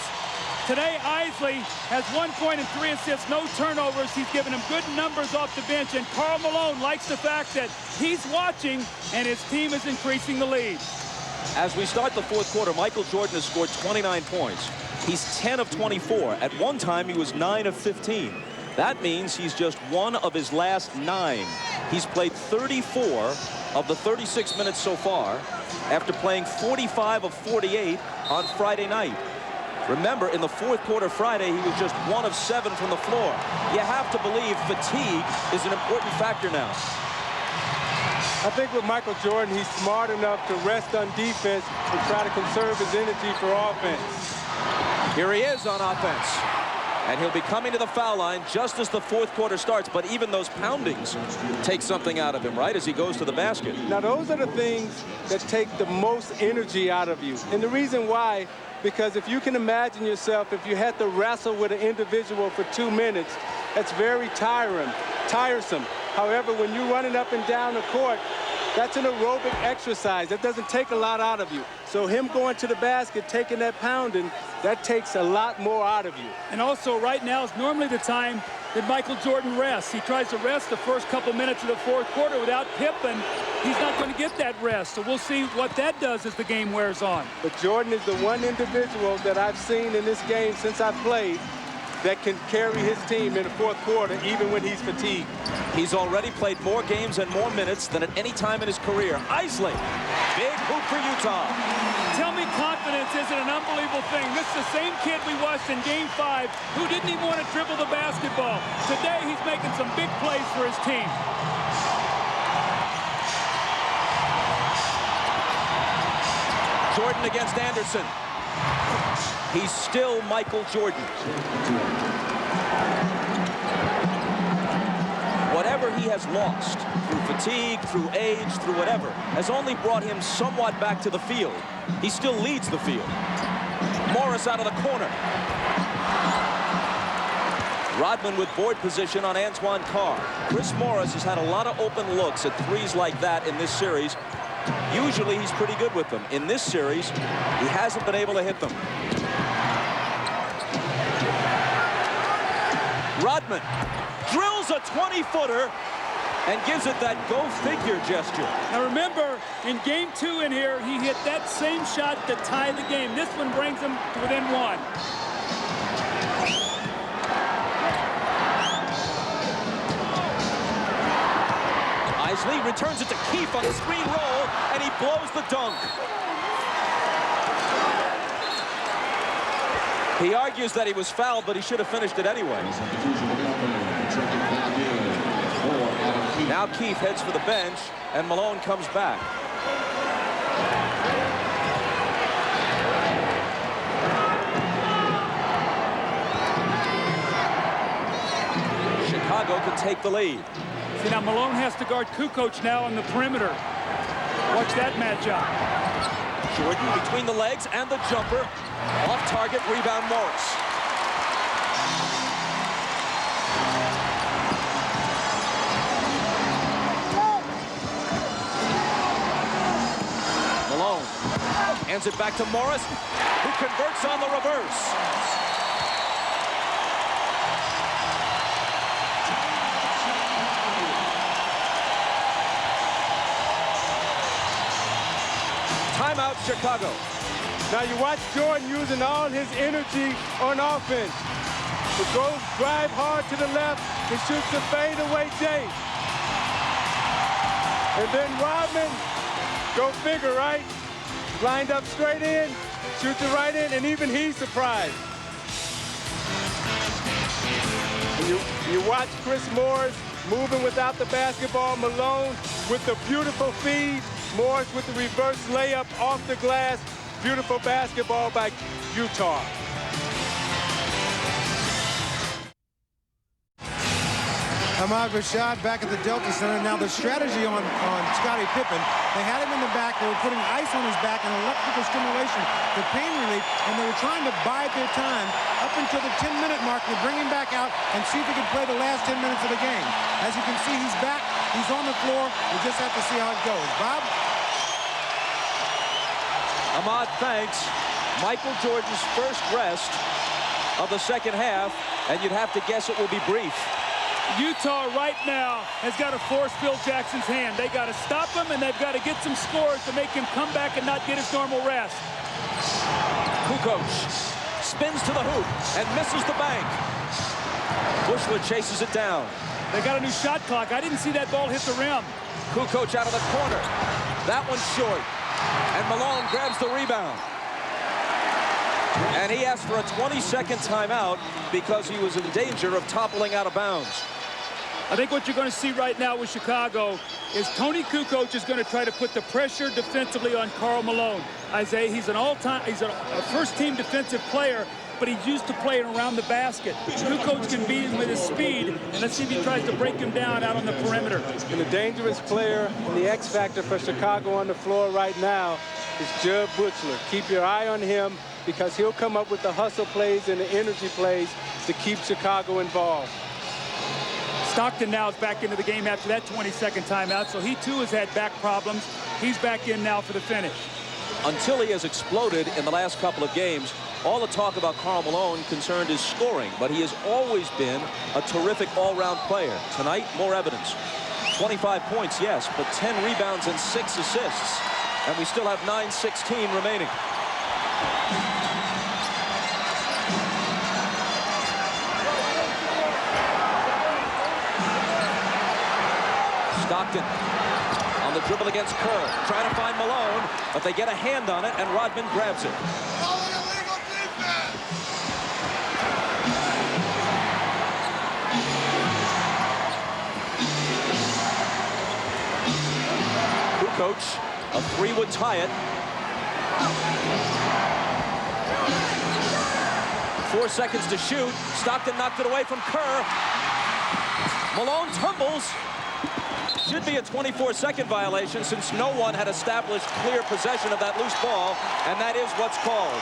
Today, Eisley has 1 point and 3 assists, no turnovers. He's given him good numbers off the bench, and Karl Malone likes the fact that he's watching and his team is increasing the lead. As we start the fourth quarter, Michael Jordan has scored 29 points. He's 10 of 24. At one time, he was 9 of 15. That means he's just 1 of his last 9. He's played 34 of the 36 minutes so far after playing 45 of 48 on Friday night. Remember, in the fourth quarter Friday, he was just 1 of 7 from the floor. You have to believe fatigue is an important factor now. I think with Michael Jordan, he's smart enough to rest on defense and try to conserve his energy for offense. Here he is on offense. And he'll be coming to the foul line just as the fourth quarter starts. But even those poundings take something out of him, right, as he goes to the basket. Now, those are the things that take the most energy out of you. And the reason why, because if you can imagine yourself, if you had to wrestle with an individual for 2 minutes, that's very tiresome. However, when you're running up and down the court, that's an aerobic exercise. That doesn't take a lot out of you. So him going to the basket, taking that pounding, that takes a lot more out of you. And also, right now is normally the time that Michael Jordan rests. He tries to rest the first couple minutes of the fourth quarter without Pippen. He's not going to get that rest. So we'll see what that does as the game wears on. But Jordan is the one individual that I've seen in this game since I've played that can carry his team in the fourth quarter even when he's fatigued. He's already played more games and more minutes than at any time in his career. Eisley, big hoop for Utah. Tell me confidence isn't an unbelievable thing. This is the same kid we watched in Game 5 who didn't even want to dribble the basketball. Today he's making some big plays for his team. Jordan against Anderson. He's still Michael Jordan. Whatever he has lost through fatigue, through age, through whatever, has only brought him somewhat back to the field. He still leads the field. Morris out of the corner. Rodman with board position on Antoine Carr. Chris Morris has had a lot of open looks at threes like that in this series. Usually he's pretty good with them. In this series, he hasn't been able to hit them. Rodman drills a 20-footer and gives it that go-figure gesture. Now remember, in Game 2 in here, he hit that same shot to tie the game. This one brings him to within 1. Eisley returns it to Keefe on the screen roll, and he blows the dunk. He argues that he was fouled, but he should have finished it anyway. Now Keefe heads for the bench, and Malone comes back. Chicago can take the lead. See, now Malone has to guard Kukoc now on the perimeter. Watch that matchup. Jordan between the legs and the jumper. Off target, rebound Morris. Malone hands it back to Morris, who converts on the reverse. Timeout, Chicago. Now you watch Jordan using all his energy on offense. He goes drive hard to the left and shoots a fadeaway J. And then Rodman, go figure, right? lined up straight in, shoots it right in, and even he's surprised. You watch Chris Morris moving without the basketball. Malone with the beautiful feed. Morris with the reverse layup off the glass. Beautiful basketball by Utah. Ahmad Rashad back at the Delta Center. Now the strategy on Scottie Pippen, they had him in the back. They were putting ice on his back and electrical stimulation for pain relief, and they were trying to bide their time up until the 10-minute mark to bring him back out and see if he could play the last 10 minutes of the game. As you can see, he's back. He's on the floor. We just have to see how it goes. Bob? Ahmad thanks Michael Jordan's first rest of the second half, and you'd have to guess it will be brief. Utah right now has got to force Phil Jackson's hand. They got to stop him, and they've got to get some scores to make him come back and not get his normal rest. Kukoc spins to the hoop and misses the bank. Bushler chases it down. They got a new shot clock. I didn't see that ball hit the rim. Kukoc out of the corner. That one's short. And Malone grabs the rebound. And he asked for a 20-second timeout because he was in danger of toppling out of bounds. I think what you're going to see right now with Chicago is Tony Kukoc is going to try to put the pressure defensively on Karl Malone. Isaiah, he's a first-team defensive player, but he's used to playing around the basket. Kukoc can beat him with his speed, and let's see if he tries to break him down out on the perimeter. And the dangerous player and the X factor for Chicago on the floor right now is Jud Buechler. Keep your eye on him because he'll come up with the hustle plays and the energy plays to keep Chicago involved. Stockton now is back into the game after that 20-second timeout, so he too has had back problems. He's back in now for the finish. Until he has exploded in the last couple of games, all the talk about Karl Malone concerned his scoring, but he has always been a terrific all-round player. Tonight, more evidence. 25 points, yes, but 10 rebounds and 6 assists. And we still have 9:16 remaining. Stockton on the dribble against Kerr, trying to find Malone, but they get a hand on it, and Rodman grabs it. Kukoc, a three would tie it. 4 seconds to shoot. Stockton knocked it away from Kerr. Malone tumbles. Should be a 24-second violation since no one had established clear possession of that loose ball, and that is what's called.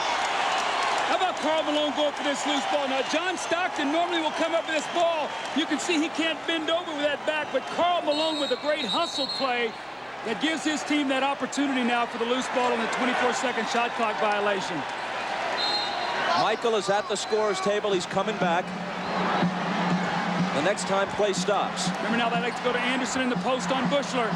How about Karl Malone going for this loose ball? Now, John Stockton normally will come up with this ball. You can see he can't bend over with that back, but Karl Malone with a great hustle play that gives his team that opportunity now for the loose ball on the 24-second shot clock violation. Michael is at the scorer's table. He's coming back. The next time play stops. Remember now they like to go to Anderson in the post on Buechler.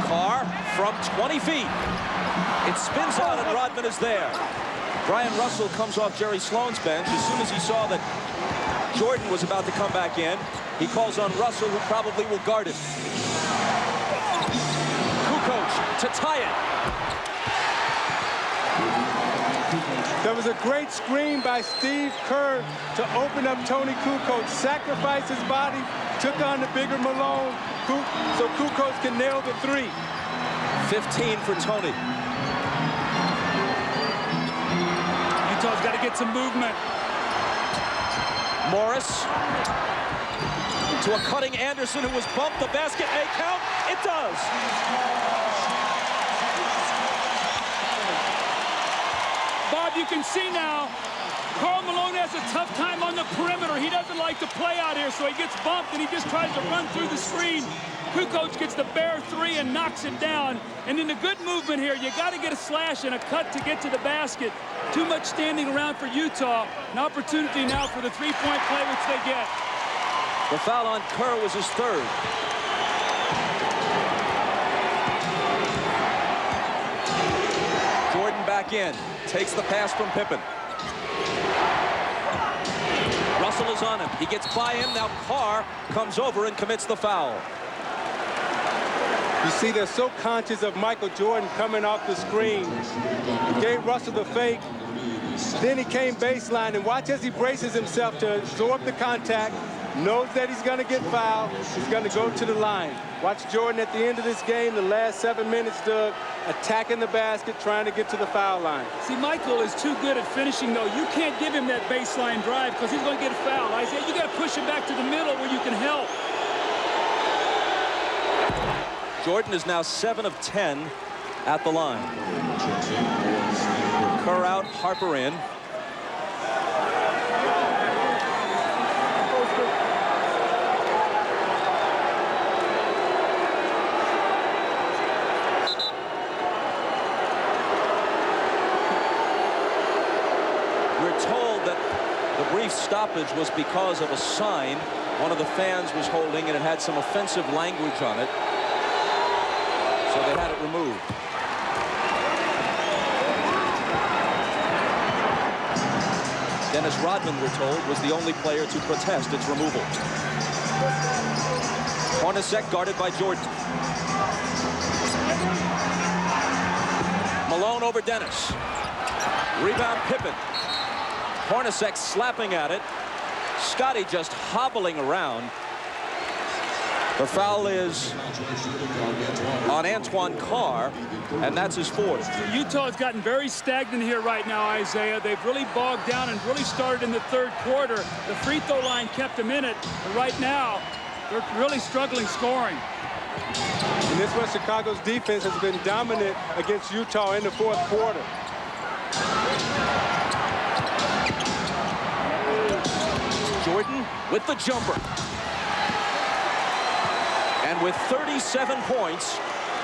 Carr from 20 feet. It spins out and Rodman is there. Brian Russell comes off Jerry Sloan's bench. As soon as he saw that Jordan was about to come back in, he calls on Russell, who probably will guard it. Kukoc to tie it. There was a great screen by Steve Kerr to open up Tony Kukoc, sacrificed his body, took on the bigger Malone, so Kukoc can nail the three. 15 for Tony. Utah's got to get some movement. Morris to a cutting Anderson, who was bumped. The basket may count. It does. Bob, you can see now, Karl Malone has a tough time on the perimeter. He doesn't like to play out here, so he gets bumped and he just tries to run through the screen. Kukoc gets the bare three and knocks it down. And in the good movement here, you got to get a slash and a cut to get to the basket. Too much standing around for Utah. An opportunity now for the three-point play, which they get. The foul on Kerr was his third. Jordan back in. Takes the pass from Pippen. Russell is on him. He gets by him. Now Carr comes over and commits the foul. You see, they're so conscious of Michael Jordan coming off the screen. He gave Russell the fake. Then he came baseline, and watch as he braces himself to absorb the contact, knows that he's going to get fouled. He's going to go to the line. Watch Jordan at the end of this game, the last 7 minutes, Doug, attacking the basket, trying to get to the foul line. See, Michael is too good at finishing, though. You can't give him that baseline drive because he's going to get fouled. Isaiah, you got to push him back to the middle where you can help. Jordan is now 7 of 10 at the line. Kerr out, Harper in. We're told that the brief stoppage was because of a sign one of the fans was holding, and it had some offensive language on it. So they had it removed. Dennis Rodman, we're told, was the only player to protest its removal. Hornacek guarded by Jordan. Malone over Dennis. Rebound Pippen. Hornacek slapping at it. Scotty just hobbling around. The foul is on Antoine Carr, and that's his fourth. Utah has gotten very stagnant here right now, Isaiah. They've really bogged down and really started in the third quarter. The free throw line kept them in it, but right now they're really struggling scoring. And this was Chicago's defense has been dominant against Utah in the fourth quarter. Jordan with the jumper. And with 37 points,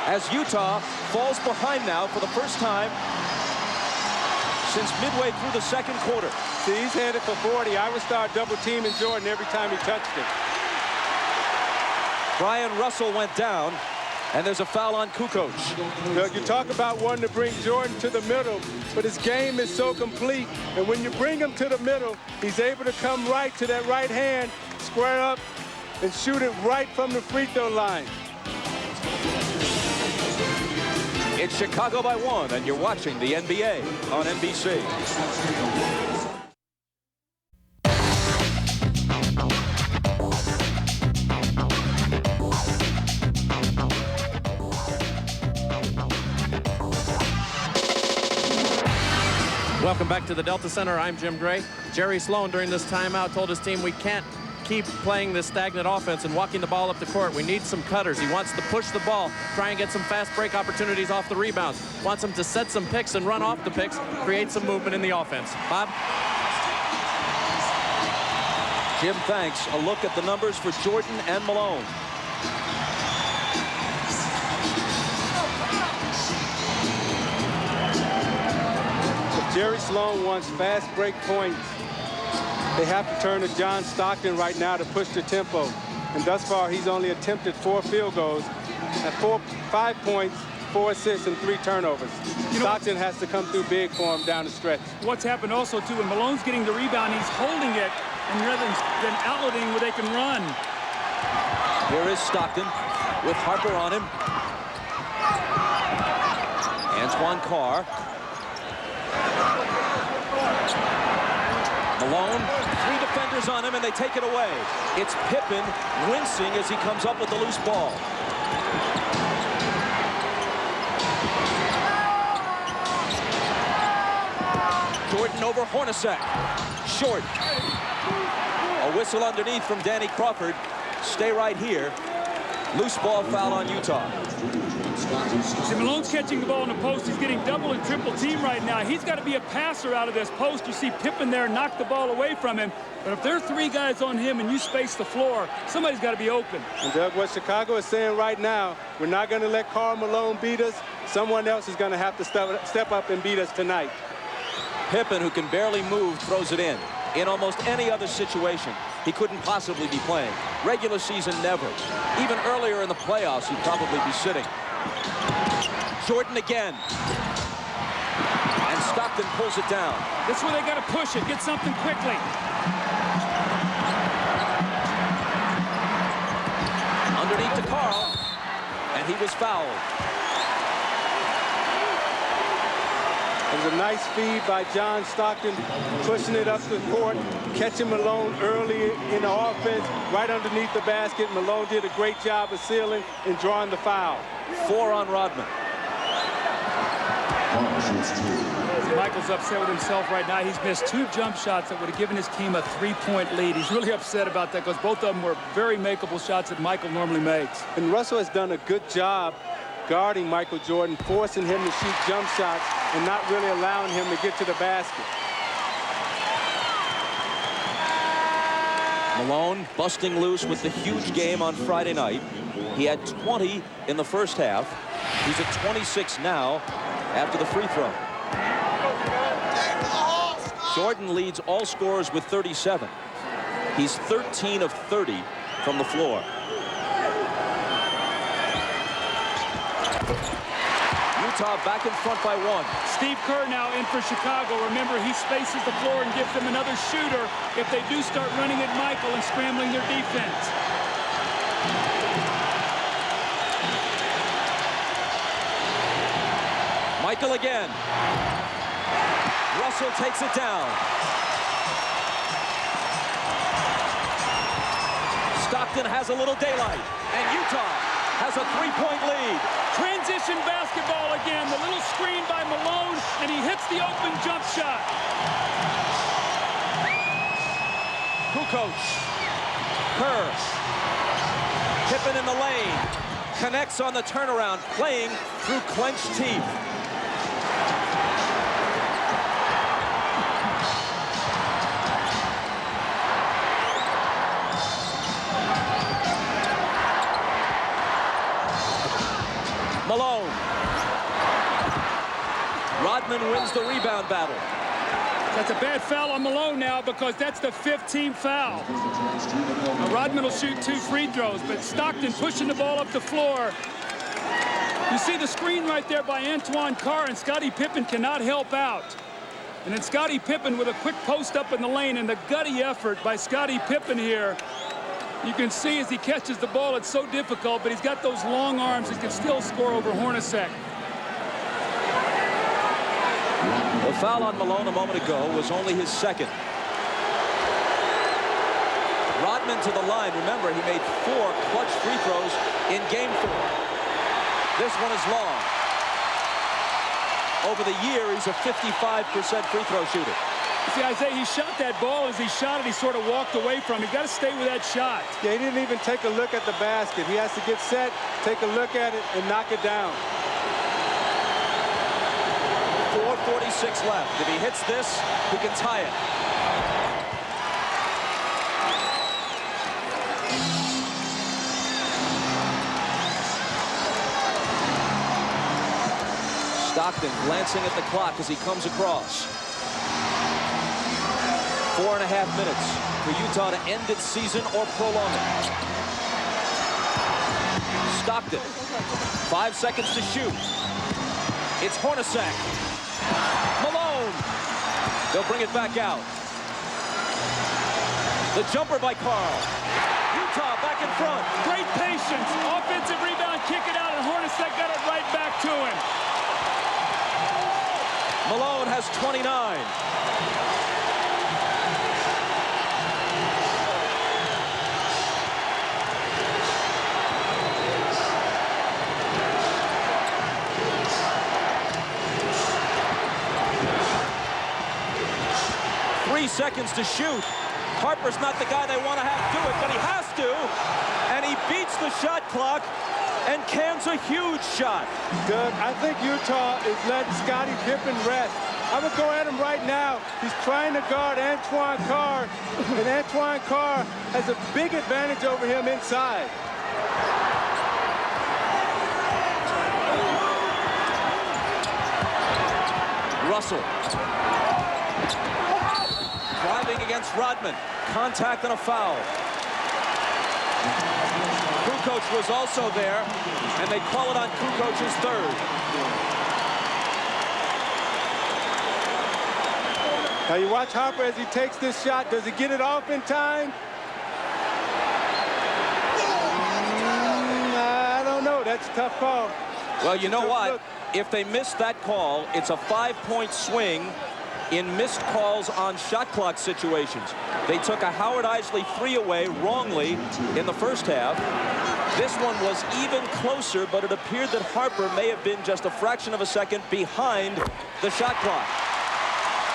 as Utah falls behind now for the first time since midway through the second quarter. See, he's headed for 40. I would start double teaming Jordan every time he touched it. Brian Russell went down, and there's a foul on Kukoc. Doug, you talk about wanting to bring Jordan to the middle, but his game is so complete. And when you bring him to the middle, he's able to come right to that right hand, square up, and shoot it right from the free throw line. It's Chicago by 1, and you're watching the NBA on NBC. Welcome back to the Delta Center. I'm Jim Gray. Jerry Sloan during this timeout told his team we can't keep playing this stagnant offense and walking the ball up the court. We need some cutters. He wants to push the ball, try and get some fast break opportunities off the rebounds. Wants them to set some picks and run off the picks, create some movement in the offense. Bob? Jim, thanks. A look at the numbers for Jordan and Malone. If Jerry Sloan wants fast break points, they have to turn to John Stockton right now to push the tempo. And thus far, he's only attempted 4 field goals at 5 points, 4 assists, and 3 turnovers. Stockton has to come through big for him down the stretch. What's happened also, too, when Malone's getting the rebound, he's holding it, and rather than outletting where they can run. Here is Stockton with Harper on him. Antoine Carr. Malone, 3 defenders on him, and they take it away. It's Pippen wincing as he comes up with the loose ball. Jordan over Hornacek. Short. A whistle underneath from Danny Crawford. Stay right here. Loose ball foul on Utah. See, Malone's catching the ball in the post. He's getting double and triple team right now. He's got to be a passer out of this post. You see Pippen there knock the ball away from him. But if there are 3 guys on him and you space the floor, somebody's got to be open. And Doug, what Chicago is saying right now, we're not going to let Karl Malone beat us. Someone else is going to have to step up and beat us tonight. Pippen, who can barely move, throws it in. In almost any other situation, he couldn't possibly be playing. Regular season, never. Even earlier in the playoffs, he'd probably be sitting. Jordan again. And Stockton pulls it down. This is where they got to push it, get something quickly. Underneath to Carl. and he was fouled. It was a nice feed by John Stockton, pushing it up the court, catching Malone early in the offense, right underneath the basket. Malone did a great job of sealing and drawing the foul. 4 on Rodman. Michael's upset with himself right now. He's missed 2 jump shots that would have given his team a 3-point lead. He's really upset about that because both of them were very makeable shots that Michael normally makes. And Russell has done a good job guarding Michael Jordan, forcing him to shoot jump shots and not really allowing him to get to the basket. Malone busting loose with the huge game on Friday night. He had 20 in the first half. He's at 26 now after the free throw. Jordan leads all scorers with 37. He's 13 of 30 from the floor. Utah back in front by 1. Steve Kerr now in for Chicago. Remember, he spaces the floor and gives them another shooter if they do start running at Michael and scrambling their defense. Michael again. Russell takes it down. Stockton has a little daylight, and Utah has a 3-point lead. Transition basketball again. The little screen by Malone, and he hits the open jump shot. Kukoc. Kerr. Pippen in the lane. Connects on the turnaround, playing through clenched teeth. Malone. Rodman wins the rebound battle. That's a bad foul on Malone now because that's the 15th foul. Now Rodman will shoot 2 free throws, but Stockton pushing the ball up the floor. You see the screen right there by Antoine Carr, and Scottie Pippen cannot help out. And then Scottie Pippen with a quick post up in the lane, and the gutty effort by Scottie Pippen here. You can see as he catches the ball, it's so difficult, but he's got those long arms. He can still score over Hornacek. The foul on Malone a moment ago was only his 2nd. Rodman to the line. Remember, he made 4 clutch free throws in game 4. This one is long. Over the year, he's a 55% free throw shooter. See, Isaiah, he shot that ball. As he shot it, he sort of walked away from it. You've got to stay with that shot. Yeah, he didn't even take a look at the basket. He has to get set, take a look at it, and knock it down. 4:46 left. If he hits this, he can tie it. Stockton glancing at the clock as he comes across. 4.5 minutes for Utah to end its season or prolong it. Stockton, 5 seconds to shoot. It's Hornacek. Malone. They'll bring it back out. The jumper by Carl. Utah back in front. Great patience. Offensive rebound, kick it out, and Hornacek got it right back to him. Malone has 29. Seconds to shoot. Harper's not the guy they want to have do it, but he has to, and he beats the shot clock and cans a huge shot. Doug, I think Utah is letting Scottie Pippen rest. I would go at him right now. He's trying to guard Antoine Carr, and Antoine Carr has a big advantage over him inside. Russell. Driving against Rodman. Contact and a foul. Kukoc was also there, and they call it on Kukoc's 3rd. Now you watch Harper as he takes this shot. Does he get it off in time? I don't know. that's a tough call. Well, you know what? If they miss that call, it's a 5-point swing in missed calls on shot clock situations. They took a Howard Eisley 3 away wrongly in the first half. This one was even closer, but it appeared that Harper may have been just a fraction of a second behind the shot clock.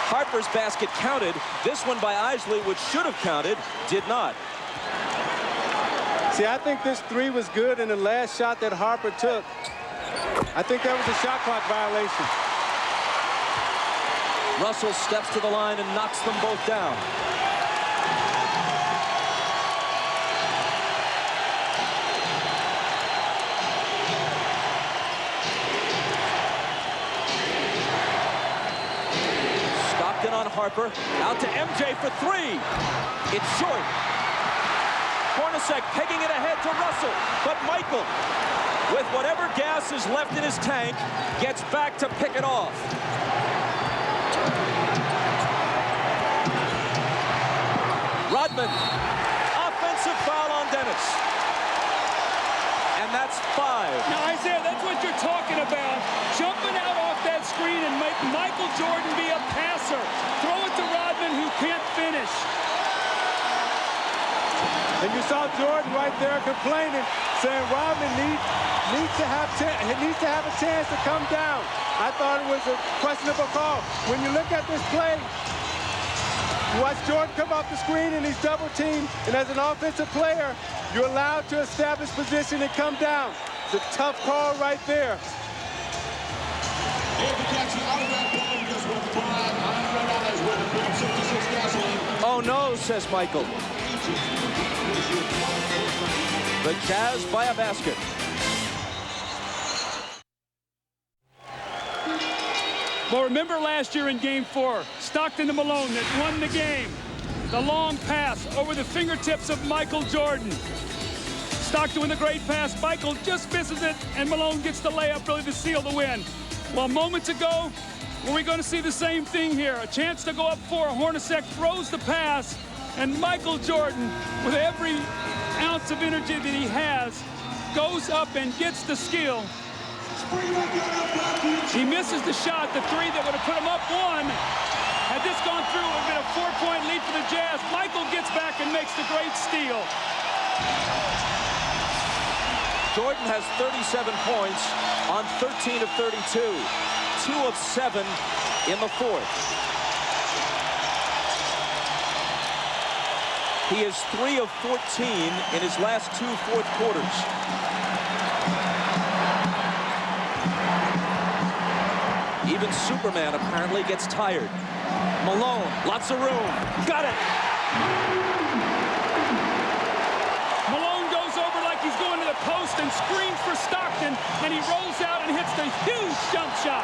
Harper's basket counted. This one by Eisley, which should have counted, did not. See, I think this 3 was good in the last shot that Harper took. I think that was a shot clock violation. Russell steps to the line and knocks them both down. Stockton on Harper. Out to MJ for 3. It's short. Hornacek pegging it ahead to Russell, but Michael, with whatever gas is left in his tank, gets back to pick it off. Rodman, offensive foul on Dennis. And that's 5. Now, Isaiah, that's what you're talking about. Jumping out off that screen and make Michael Jordan be a passer. Throw it to Rodman, who can't finish. And you saw Jordan right there complaining, saying Rodman needs to have a chance to come down. I thought it was a questionable call. When you look at this play, you watch Jordan come off the screen and he's double teamed, and as an offensive player, you're allowed to establish position and come down. It's a tough call right there. Oh no, says Michael. The Jazz by a basket. Well, remember last year in Game 4, Stockton to Malone that won the game. The long pass over the fingertips of Michael Jordan. Stockton with a great pass. Michael just misses it, and Malone gets the layup really to seal the win. Well, moments ago, were we going to see the same thing here? A chance to go up 4. Hornacek throws the pass, and Michael Jordan, with every ounce of energy that he has, goes up and gets the skill. He misses the shot, the 3 that would have put him up 1. Had this gone through, it would have been a 4-point lead for the Jazz. Michael gets back and makes the great steal. Jordan has 37 points on 13 of 32. 2 of 7 in the 4th. He is 3 of 14 in his last 2 fourth quarters. Even Superman apparently gets tired. Malone, lots of room. Got it. Malone goes over like he's going to the post and screens for Stockton, and he rolls out and hits the huge jump shot.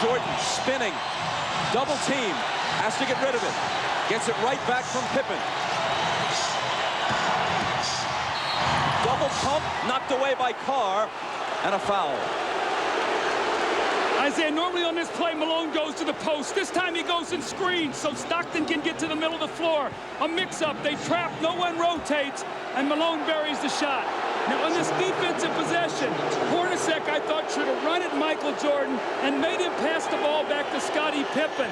Jordan spinning, double team, has to get rid of it. Gets it right back from Pippen. Double pump, knocked away by Carr, and a foul. Isaiah, normally on this play, Malone goes to the post. This time he goes and screens so Stockton can get to the middle of the floor. A mix-up, they trap, no one rotates, and Malone buries the shot. Now, on this defensive possession, Hornacek, I thought, should have run at Michael Jordan and made him pass the ball back to Scottie Pippen.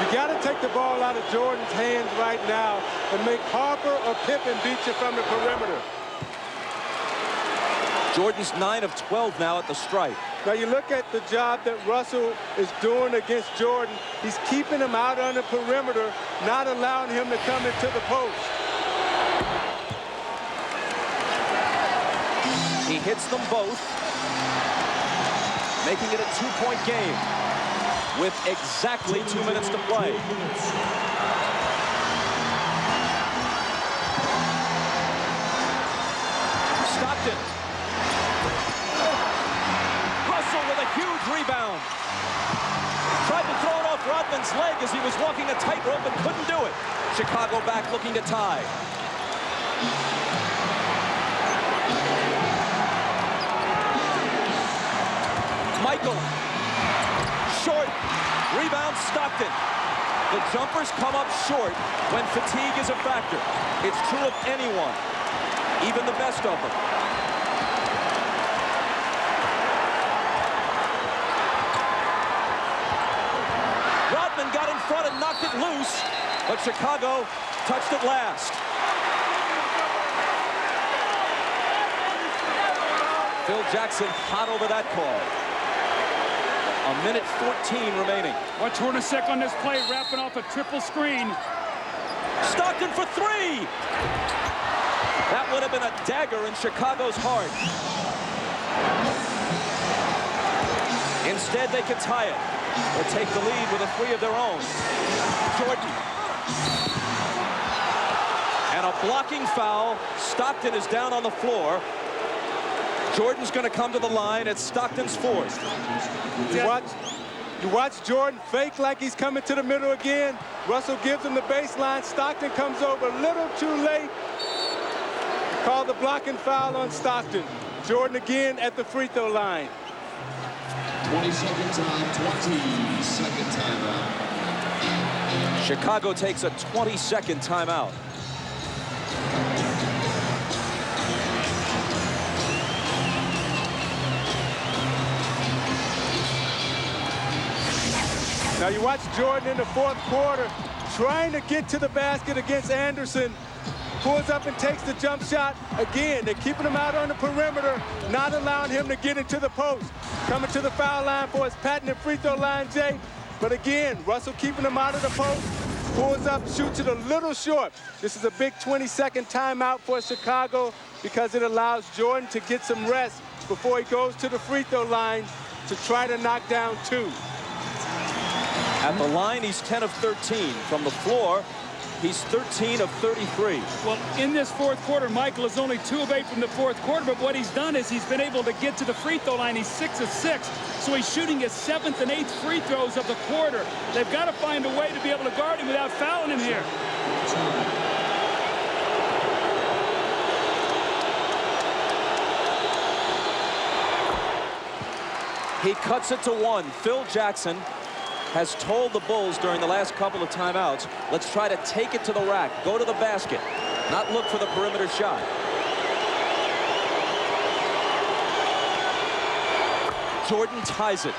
You got to take the ball out of Jordan's hands right now and make Harper or Pippen beat you from the perimeter. Jordan's 9 of 12 now at the stripe. Now you look at the job that Russell is doing against Jordan. He's keeping him out on the perimeter, not allowing him to come into the post. He hits them both, making it a 2-point game with exactly 2 minutes to play. Stockton. Russell with a huge rebound. Tried to throw it off Rodman's leg as he was walking a tightrope and couldn't do it. Chicago back looking to tie. Michael, short, rebound Stockton. The jumpers come up short when fatigue is a factor. It's true of anyone, even the best of them. Rodman got in front and knocked it loose, but Chicago touched it last. Phil Jackson hot over that call. A minute 14 remaining. Watch Hornacek on this play, wrapping off a triple screen. Stockton for three. That would have been a dagger in Chicago's heart. Instead, they could tie it or take the lead with a three of their own. Jordan. And a blocking foul. Stockton is down on the floor. Jordan's going to come to the line at Stockton's fourth. You watch Jordan fake like he's coming to the middle again. Russell gives him the baseline. Stockton comes over a little too late. Call the blocking foul on Stockton. Jordan again at the free throw line. 20-second time, 20-second timeout. Chicago takes a 20-second timeout. Now you watch Jordan in the fourth quarter trying to get to the basket against Anderson. Pulls up and takes the jump shot. Again, they're keeping him out on the perimeter, not allowing him to get into the post. Coming to the foul line for his patented free throw line, Jay. But again, Russell keeping him out of the post. Pulls up, shoots it a little short. This is a big 20-second timeout for Chicago because it allows Jordan to get some rest before he goes to the free throw line to try to knock down two. At the line, he's 10 of 13. From the floor, he's 13 of 33. Well, in this fourth quarter, Michael is only 2 of 8 from the fourth quarter, but what he's done is he's been able to get to the free throw line. He's 6 of 6, so he's shooting his 7th and 8th free throws of the quarter. They've got to find a way to be able to guard him without fouling him here. He cuts it to 1. Phil Jackson has told the Bulls during the last couple of timeouts, let's try to take it to the rack, go to the basket, not look for the perimeter shot. Jordan ties it.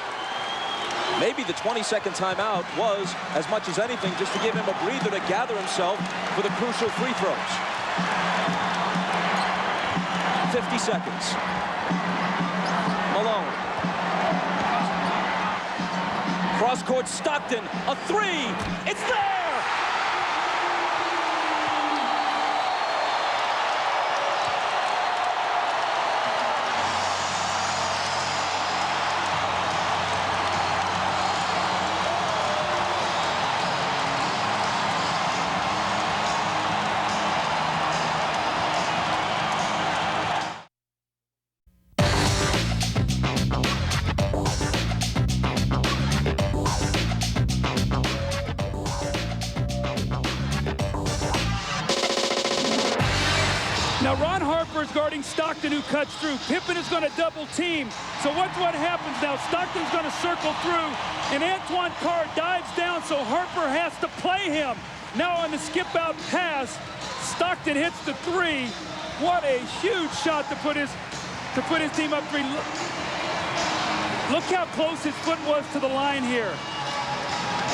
Maybe the 20-second timeout was, as much as anything, just to give him a breather to gather himself for the crucial free throws. 50 seconds. Malone. Cross-court Stockton, a three. It's there! Now, Ron Harper is guarding Stockton, who cuts through. Pippen is going to double team. So watch what happens now. Stockton's going to circle through, and Antoine Carr dives down, so Harper has to play him. Now on the skip-out pass, Stockton hits the three. What a huge shot to put his team up three. Look how close his foot was to the line here.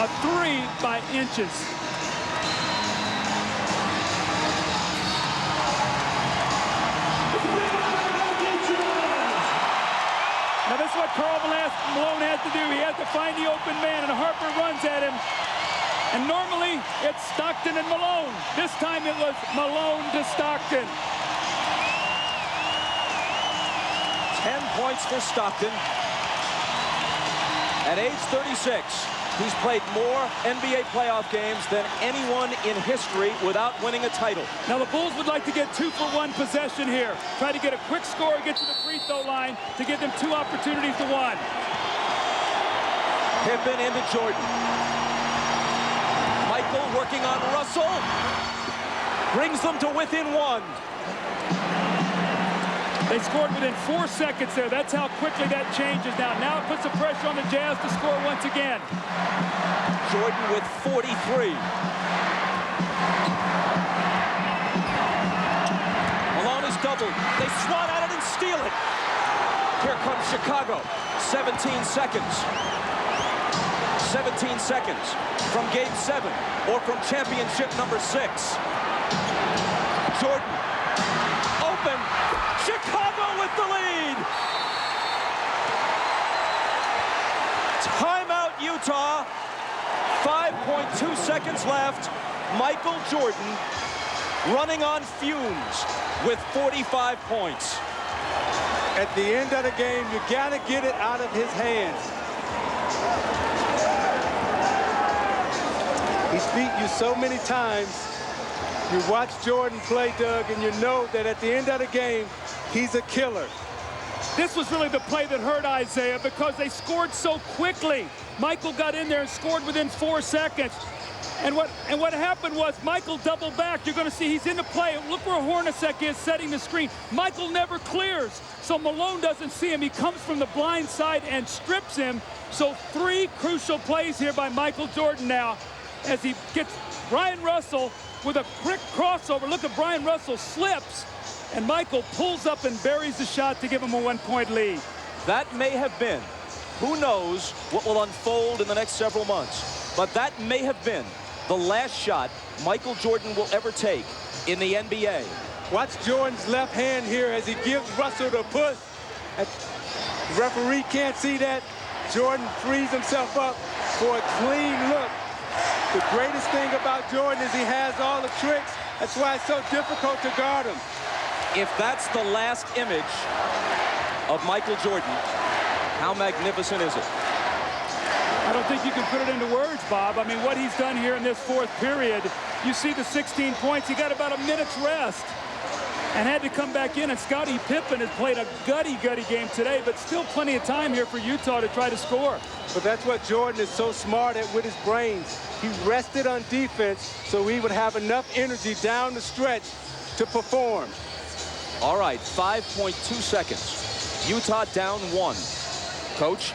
A three by inches. Now this is what Karl Malone has to do. He has to find the open man, and Harper runs at him. And normally it's Stockton and Malone. This time it was Malone to Stockton. 10 points for Stockton. At age 36, he's played more NBA playoff games than anyone in history without winning a title. Now the Bulls would like to get 2-for-1 possession here. Try to get a quick score, get to the free throw line to give them 2 opportunities to 1. Pippen into Jordan. Michael working on Russell. Brings them to within 1. They scored within 4 seconds there. That's how quickly that changes now. Now it puts the pressure on the Jazz to score once again. Jordan with 43. Malone is doubled. They swat at it and steal it. Here comes Chicago. 17 seconds. 17 seconds from Game 7 or from championship number 6. Jordan open. Chicago with the lead. Timeout, Utah. 5.2 seconds left. Michael Jordan running on fumes with 45 points. At the end of the game, you got to get it out of his hands. He's beat you so many times. You watch Jordan play, Doug, and you know that at the end of the game, he's a killer. This was really the play that hurt Isaiah because they scored so quickly. Michael got in there and scored within 4 seconds. And what happened was Michael doubled back. You're going to see he's in the play. Look where Hornacek is setting the screen. Michael never clears, so Malone doesn't see him. He comes from the blind side and strips him. So 3 crucial plays here by Michael Jordan now as he gets Brian Russell with a quick crossover. Look at Brian Russell slips, and Michael pulls up and buries the shot to give him a 1-point lead. That may have been, who knows what will unfold in the next several months, but that may have been the last shot Michael Jordan will ever take in the NBA. Watch Jordan's left hand here as he gives Russell the push. The referee can't see that. Jordan frees himself up for a clean look. The greatest thing about Jordan is he has all the tricks. That's why it's so difficult to guard him. If that's the last image of Michael Jordan, how magnificent is it? I don't think you can put it into words, Bob. I mean, what he's done here in this 4th period, you see the 16 points. He got about a minute's rest and had to come back in. And Scottie Pippen has played a gutty game today, but still plenty of time here for Utah to try to score. But that's what Jordan is so smart at with his brains. He rested on defense so he would have enough energy down the stretch to perform. All right, 5.2 seconds. Utah down 1. Coach?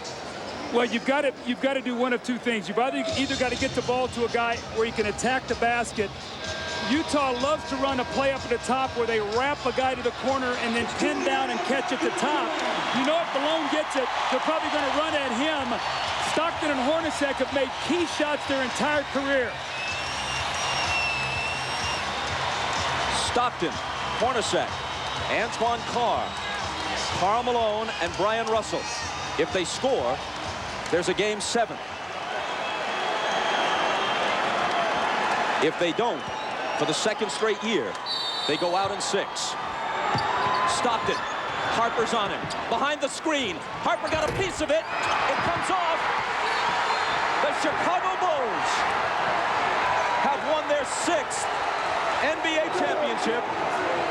Well, you've got to do one of 2 things. You've either got to get the ball to a guy where he can attack the basket. Utah loves to run a play up at the top where they wrap a guy to the corner and then pin down and catch at the top. You know if Malone gets it, they're probably going to run at him. Stockton and Hornacek have made key shots their entire career. Stockton, Hornacek, Antoine Carr, Karl Malone, and Brian Russell. If they score, there's a Game 7. If they don't, for the 2nd straight year, they go out in 6. Stockton, Harper's on him. Behind the screen, Harper got a piece of it. It comes off. The Chicago Bulls have won their 6th NBA championship,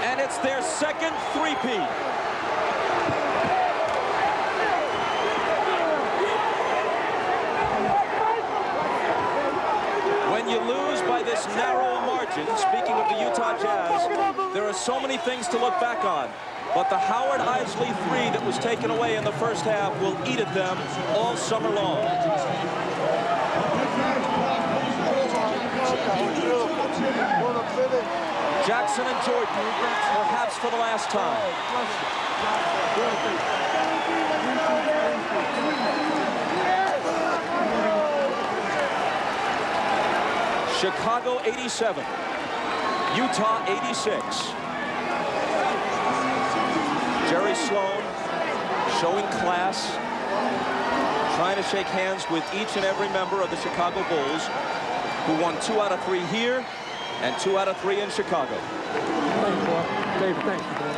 and it's their 2nd three-peat. When you lose by this narrow margin, speaking of the Utah Jazz, there are so many things to look back on. But the Howard Isley 3 that was taken away in the first half will eat at them all summer long. Jackson and Jordan, perhaps for the last time. Chicago 87, Utah 86. Jerry Sloan showing class, trying to shake hands with each and every member of the Chicago Bulls, who won 2 out of 3 here and 2 out of 3 in Chicago. Dave, thank you, man.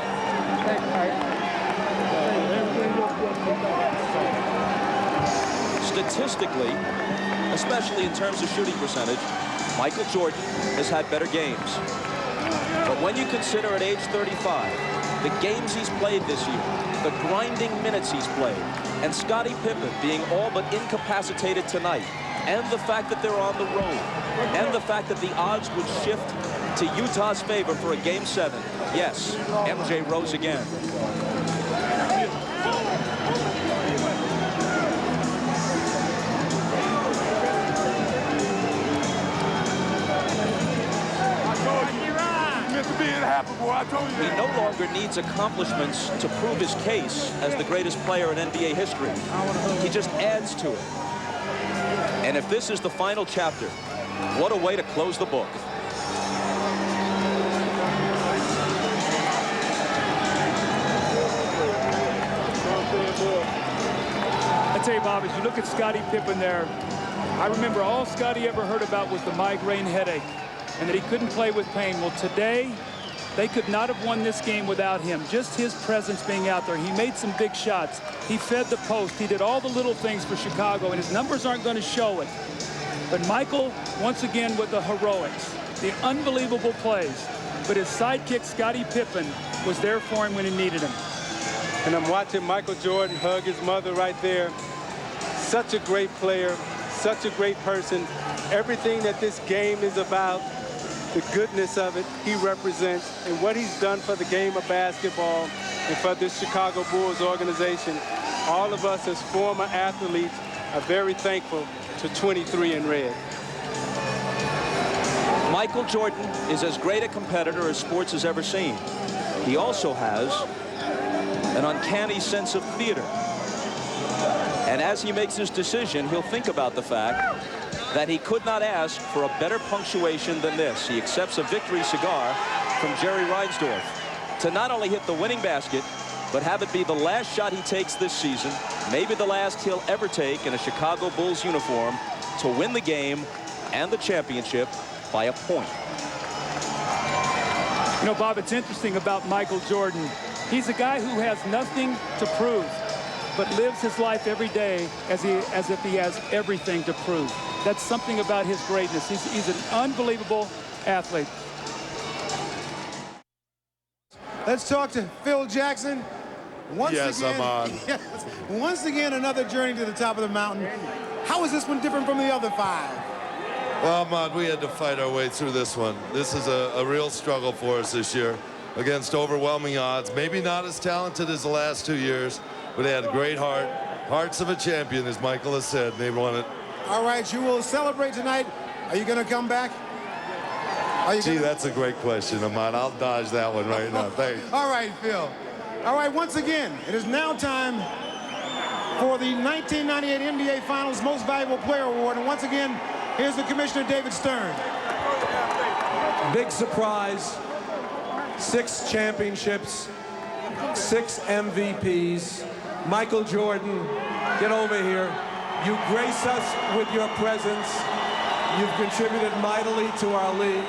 Statistically, especially in terms of shooting percentage, Michael Jordan has had better games. But when you consider at age 35, the games he's played this year, the grinding minutes he's played, and Scottie Pippen being all but incapacitated tonight, and the fact that they're on the road, and the fact that the odds would shift to Utah's favor for a Game 7, yes, MJ rose again. He no longer needs accomplishments to prove his case as the greatest player in NBA history. He just adds to it. And if this is the final chapter, what a way to close the book. I tell you, Bob, as you look at Scottie Pippen there, I remember all Scottie ever heard about was the migraine headache and that he couldn't play with pain. Well, today, they could not have won this game without him. Just his presence being out there. He made some big shots. He fed the post. He did all the little things for Chicago, and his numbers aren't going to show it. But Michael, once again, with the heroics, the unbelievable plays. But his sidekick, Scottie Pippen, was there for him when he needed him. And I'm watching Michael Jordan hug his mother right there. Such a great player, such a great person. Everything that this game is about, the goodness of it, he represents, and what he's done for the game of basketball and for this Chicago Bulls organization. All of us as former athletes are very thankful to 23 in red. Michael Jordan is as great a competitor as sports has ever seen. He also has an uncanny sense of theater. And as he makes his decision, he'll think about the fact that he could not ask for a better punctuation than this. He accepts a victory cigar from Jerry Reinsdorf to not only hit the winning basket, but have it be the last shot he takes this season, maybe the last he'll ever take in a Chicago Bulls uniform, to win the game and the championship by a point. You know, Bob, it's interesting about Michael Jordan. He's a guy who has nothing to prove, but lives his life every day as if he has everything to prove. That's something about his greatness. He's an unbelievable athlete. Let's talk to Phil Jackson. Once again, another journey to the top of the mountain. How is this one different from the other 5? Well, Ahmad, we had to fight our way through this one. This is a real struggle for us this year against overwhelming odds. Maybe not as talented as the last 2 years, but they had a great heart. Hearts of a champion, as Michael has said. They won it. All right, you will celebrate tonight. Are you going to come back? Gee, that's a great question, Ahmad. I'll dodge that one right now. Thanks. All right, Phil. All right, once again, it is now time for the 1998 NBA Finals Most Valuable Player Award. And once again, here's the Commissioner, David Stern. Big surprise. 6 championships, 6 MVPs. Michael Jordan, get over here. You grace us with your presence. You've contributed mightily to our league.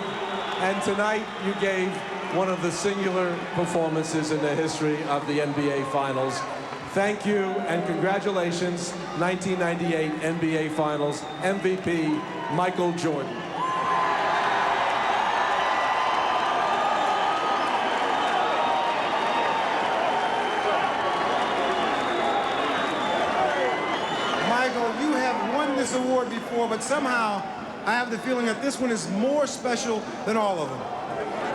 And tonight you gave one of the singular performances in the history of the NBA Finals. Thank you and congratulations, 1998 NBA Finals MVP, Michael Jordan. This award before, but somehow I have the feeling that this one is more special than all of them.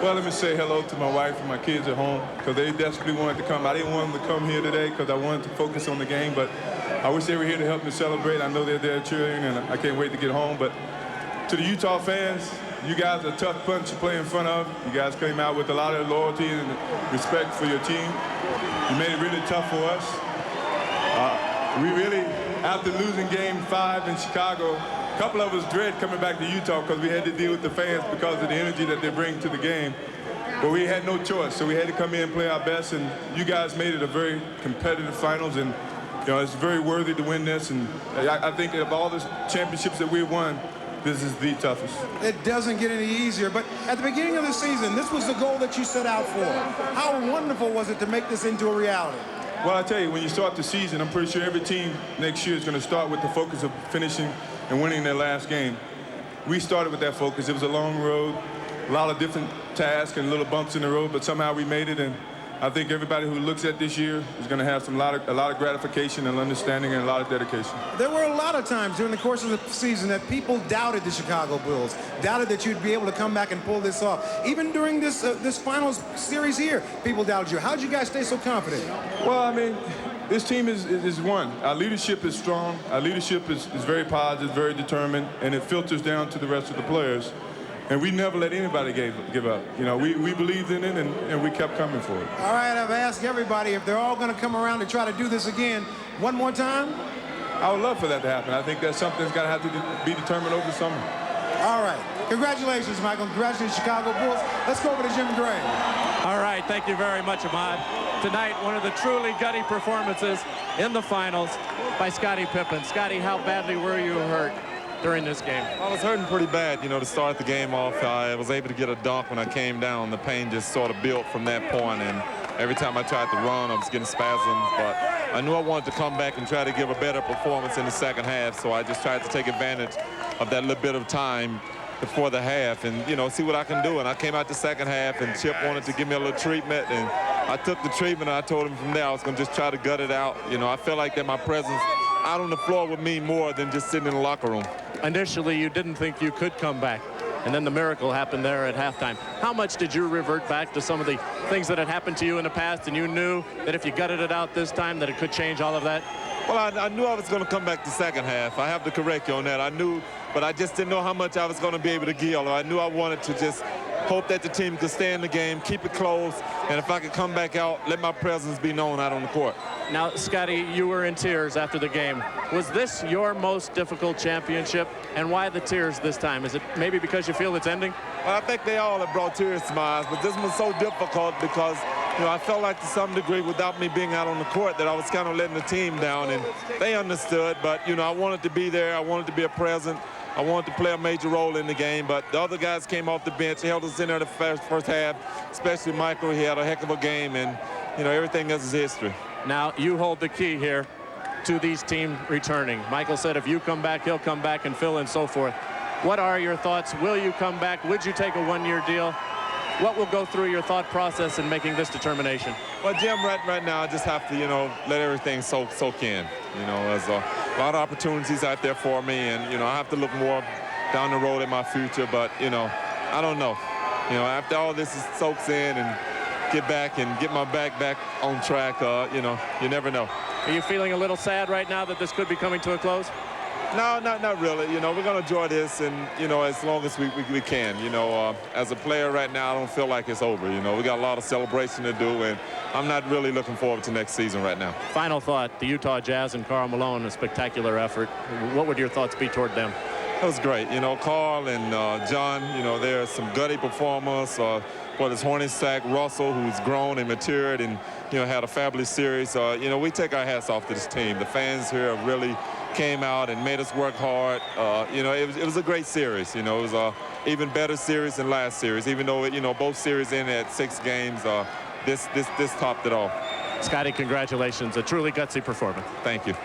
Well, let me say hello to my wife and my kids at home, because they desperately wanted to come. I didn't want them to come here today because I wanted to focus on the game, but I wish they were here to help me celebrate. I know they're there cheering, and I can't wait to get home. But to the Utah fans, you guys are a tough bunch to play in front of. You guys came out with a lot of loyalty and respect for your team. You made it really tough for us. We really, after losing Game 5 in Chicago, a couple of us dread coming back to Utah because we had to deal with the fans because of the energy that they bring to the game. But we had no choice, so we had to come in and play our best, and you guys made it a very competitive finals, and you know, it's very worthy to win this, and I think of all the championships that we've won, this is the toughest. It doesn't get any easier, but at the beginning of the season, this was the goal that you set out for. How wonderful was it to make this into a reality? Well, I tell you, when you start the season, I'm pretty sure every team next year is going to start with the focus of finishing and winning their last game. We started with that focus. It was a long road, a lot of different tasks and little bumps in the road, but somehow we made it, and I think everybody who looks at this year is going to have a lot of gratification and understanding and a lot of dedication. There were a lot of times during the course of the season that people doubted the Chicago Bulls, doubted that you'd be able to come back and pull this off. Even during this finals series here, people doubted you. How did you guys stay so confident? Well, I mean, this team is one. Our leadership is strong. Our leadership is very positive, very determined, and it filters down to the rest of the players. And we never let anybody give up. You know, we believed in it, and we kept coming for it. All right, I've asked everybody if they're all going to come around and try to do this again. One more time? I would love for that to happen. I think that's something that's got to have to be determined over the summer. All right. Congratulations, Michael. Congratulations, Chicago Bulls. Let's go over to Jim Gray. All right, thank you very much, Ahmad. Tonight, one of the truly gutty performances in the finals by Scottie Pippen. Scottie, how badly were you hurt during this game? I was hurting pretty bad, you know, to start the game off. I was able to get a dunk when I came down. The pain just sort of built from that point, and every time I tried to run, I was getting spasms. But I knew I wanted to come back and try to give a better performance in the second half, so I just tried to take advantage of that little bit of time before the half and, you know, see what I can do. And I came out the second half, and Chip wanted to give me a little treatment, and I took the treatment, and I told him from there I was going to just try to gut it out. You know, I felt like that my presence out on the floor would mean more than just sitting in the locker room. Initially, you didn't think you could come back, and then the miracle happened there at halftime. How much did you revert back to some of the things that had happened to you in the past, and you knew that if you gutted it out this time that it could change all of that? Well, I knew I was going to come back the second half. I have to correct you on that. I knew, but I just didn't know how much I was going to be able to give. I knew I wanted to just hope that the team could stay in the game, keep it close, and if I could come back out, let my presence be known out on the court. Now, Scottie, you were in tears after the game. Was this your most difficult championship, and why the tears this time? Is it maybe because you feel it's ending? Well, I think they all have brought tears to my eyes, but this was so difficult because, you know, I felt like to some degree without me being out on the court that I was kind of letting the team down, and they understood, but, you know, I wanted to be there. I wanted to be a present. I wanted to play a major role in the game, but the other guys came off the bench, held us in there the first half, especially Michael. He had a heck of a game, and, you know, everything else is history. Now, you hold the key here to these teams returning. Michael said if you come back, he'll come back, and Phil and so forth. What are your thoughts? Will you come back? Would you take a one-year deal? What will go through your thought process in making this determination? Well, Jim, right now I just have to, you know, let everything soak in. You know, there's a lot of opportunities out there for me, and, you know, I have to look more down the road at my future, but, you know, I don't know. You know, after all this soaks in and get back and get my back on track, you know, you never know. Are you feeling a little sad right now that this could be coming to a close? No, not really. You know, we're going to enjoy this, and, you know, as long as we can. You know, as a player right now, I don't feel like it's over. You know, we got a lot of celebration to do, and I'm not really looking forward to next season right now. Final thought, the Utah Jazz and Karl Malone, a spectacular effort. What would your thoughts be toward them? It was great. You know, Karl and John, you know, they're some gutty performers. What is Hornacek, Russell, who's grown and matured and, you know, had a fabulous series. You know, we take our hats off to this team. The fans here have really came out and made us work hard. You know, it was a great series. You know, it was a even better series than last series, even though, you know, both series ended at 6 games. This topped it all. Scottie, congratulations. A truly gutsy performance. Thank you.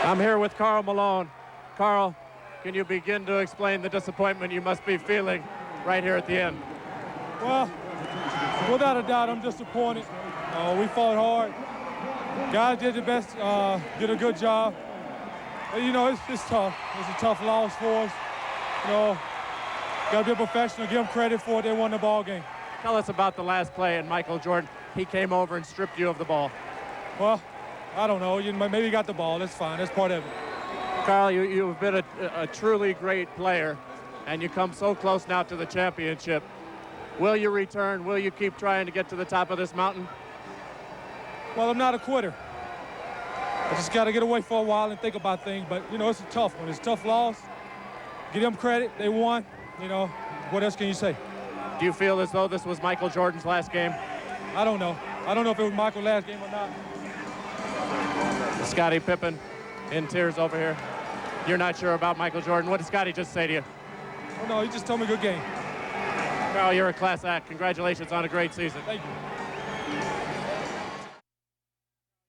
I'm here with Karl Malone. Karl, can you begin to explain the disappointment you must be feeling right here at the end? Well, without a doubt, I'm disappointed. We fought hard. Guys did the best, did a good job. But, you know, it's tough. It's a tough loss for us. You know, got to be a professional, give them credit for it. They won the ball game. Tell us about the last play and Michael Jordan. He came over and stripped you of the ball. Well, I don't know. Maybe you got the ball. That's fine. That's part of it. Karl, you've been a truly great player, and you come so close now to the championship. Will you return? Will you keep trying to get to the top of this mountain? Well, I'm not a quitter. I just got to get away for a while and think about things. But, you know, it's a tough one. It's a tough loss. Give them credit. They won. You know, what else can you say? Do you feel as though this was Michael Jordan's last game? I don't know. I don't know if it was Michael's last game or not. Scottie Pippen in tears over here. You're not sure about Michael Jordan. What did Scottie just say to you? Oh, no, he just told me good game. Karl, you're a class act. Congratulations on a great season. Thank you.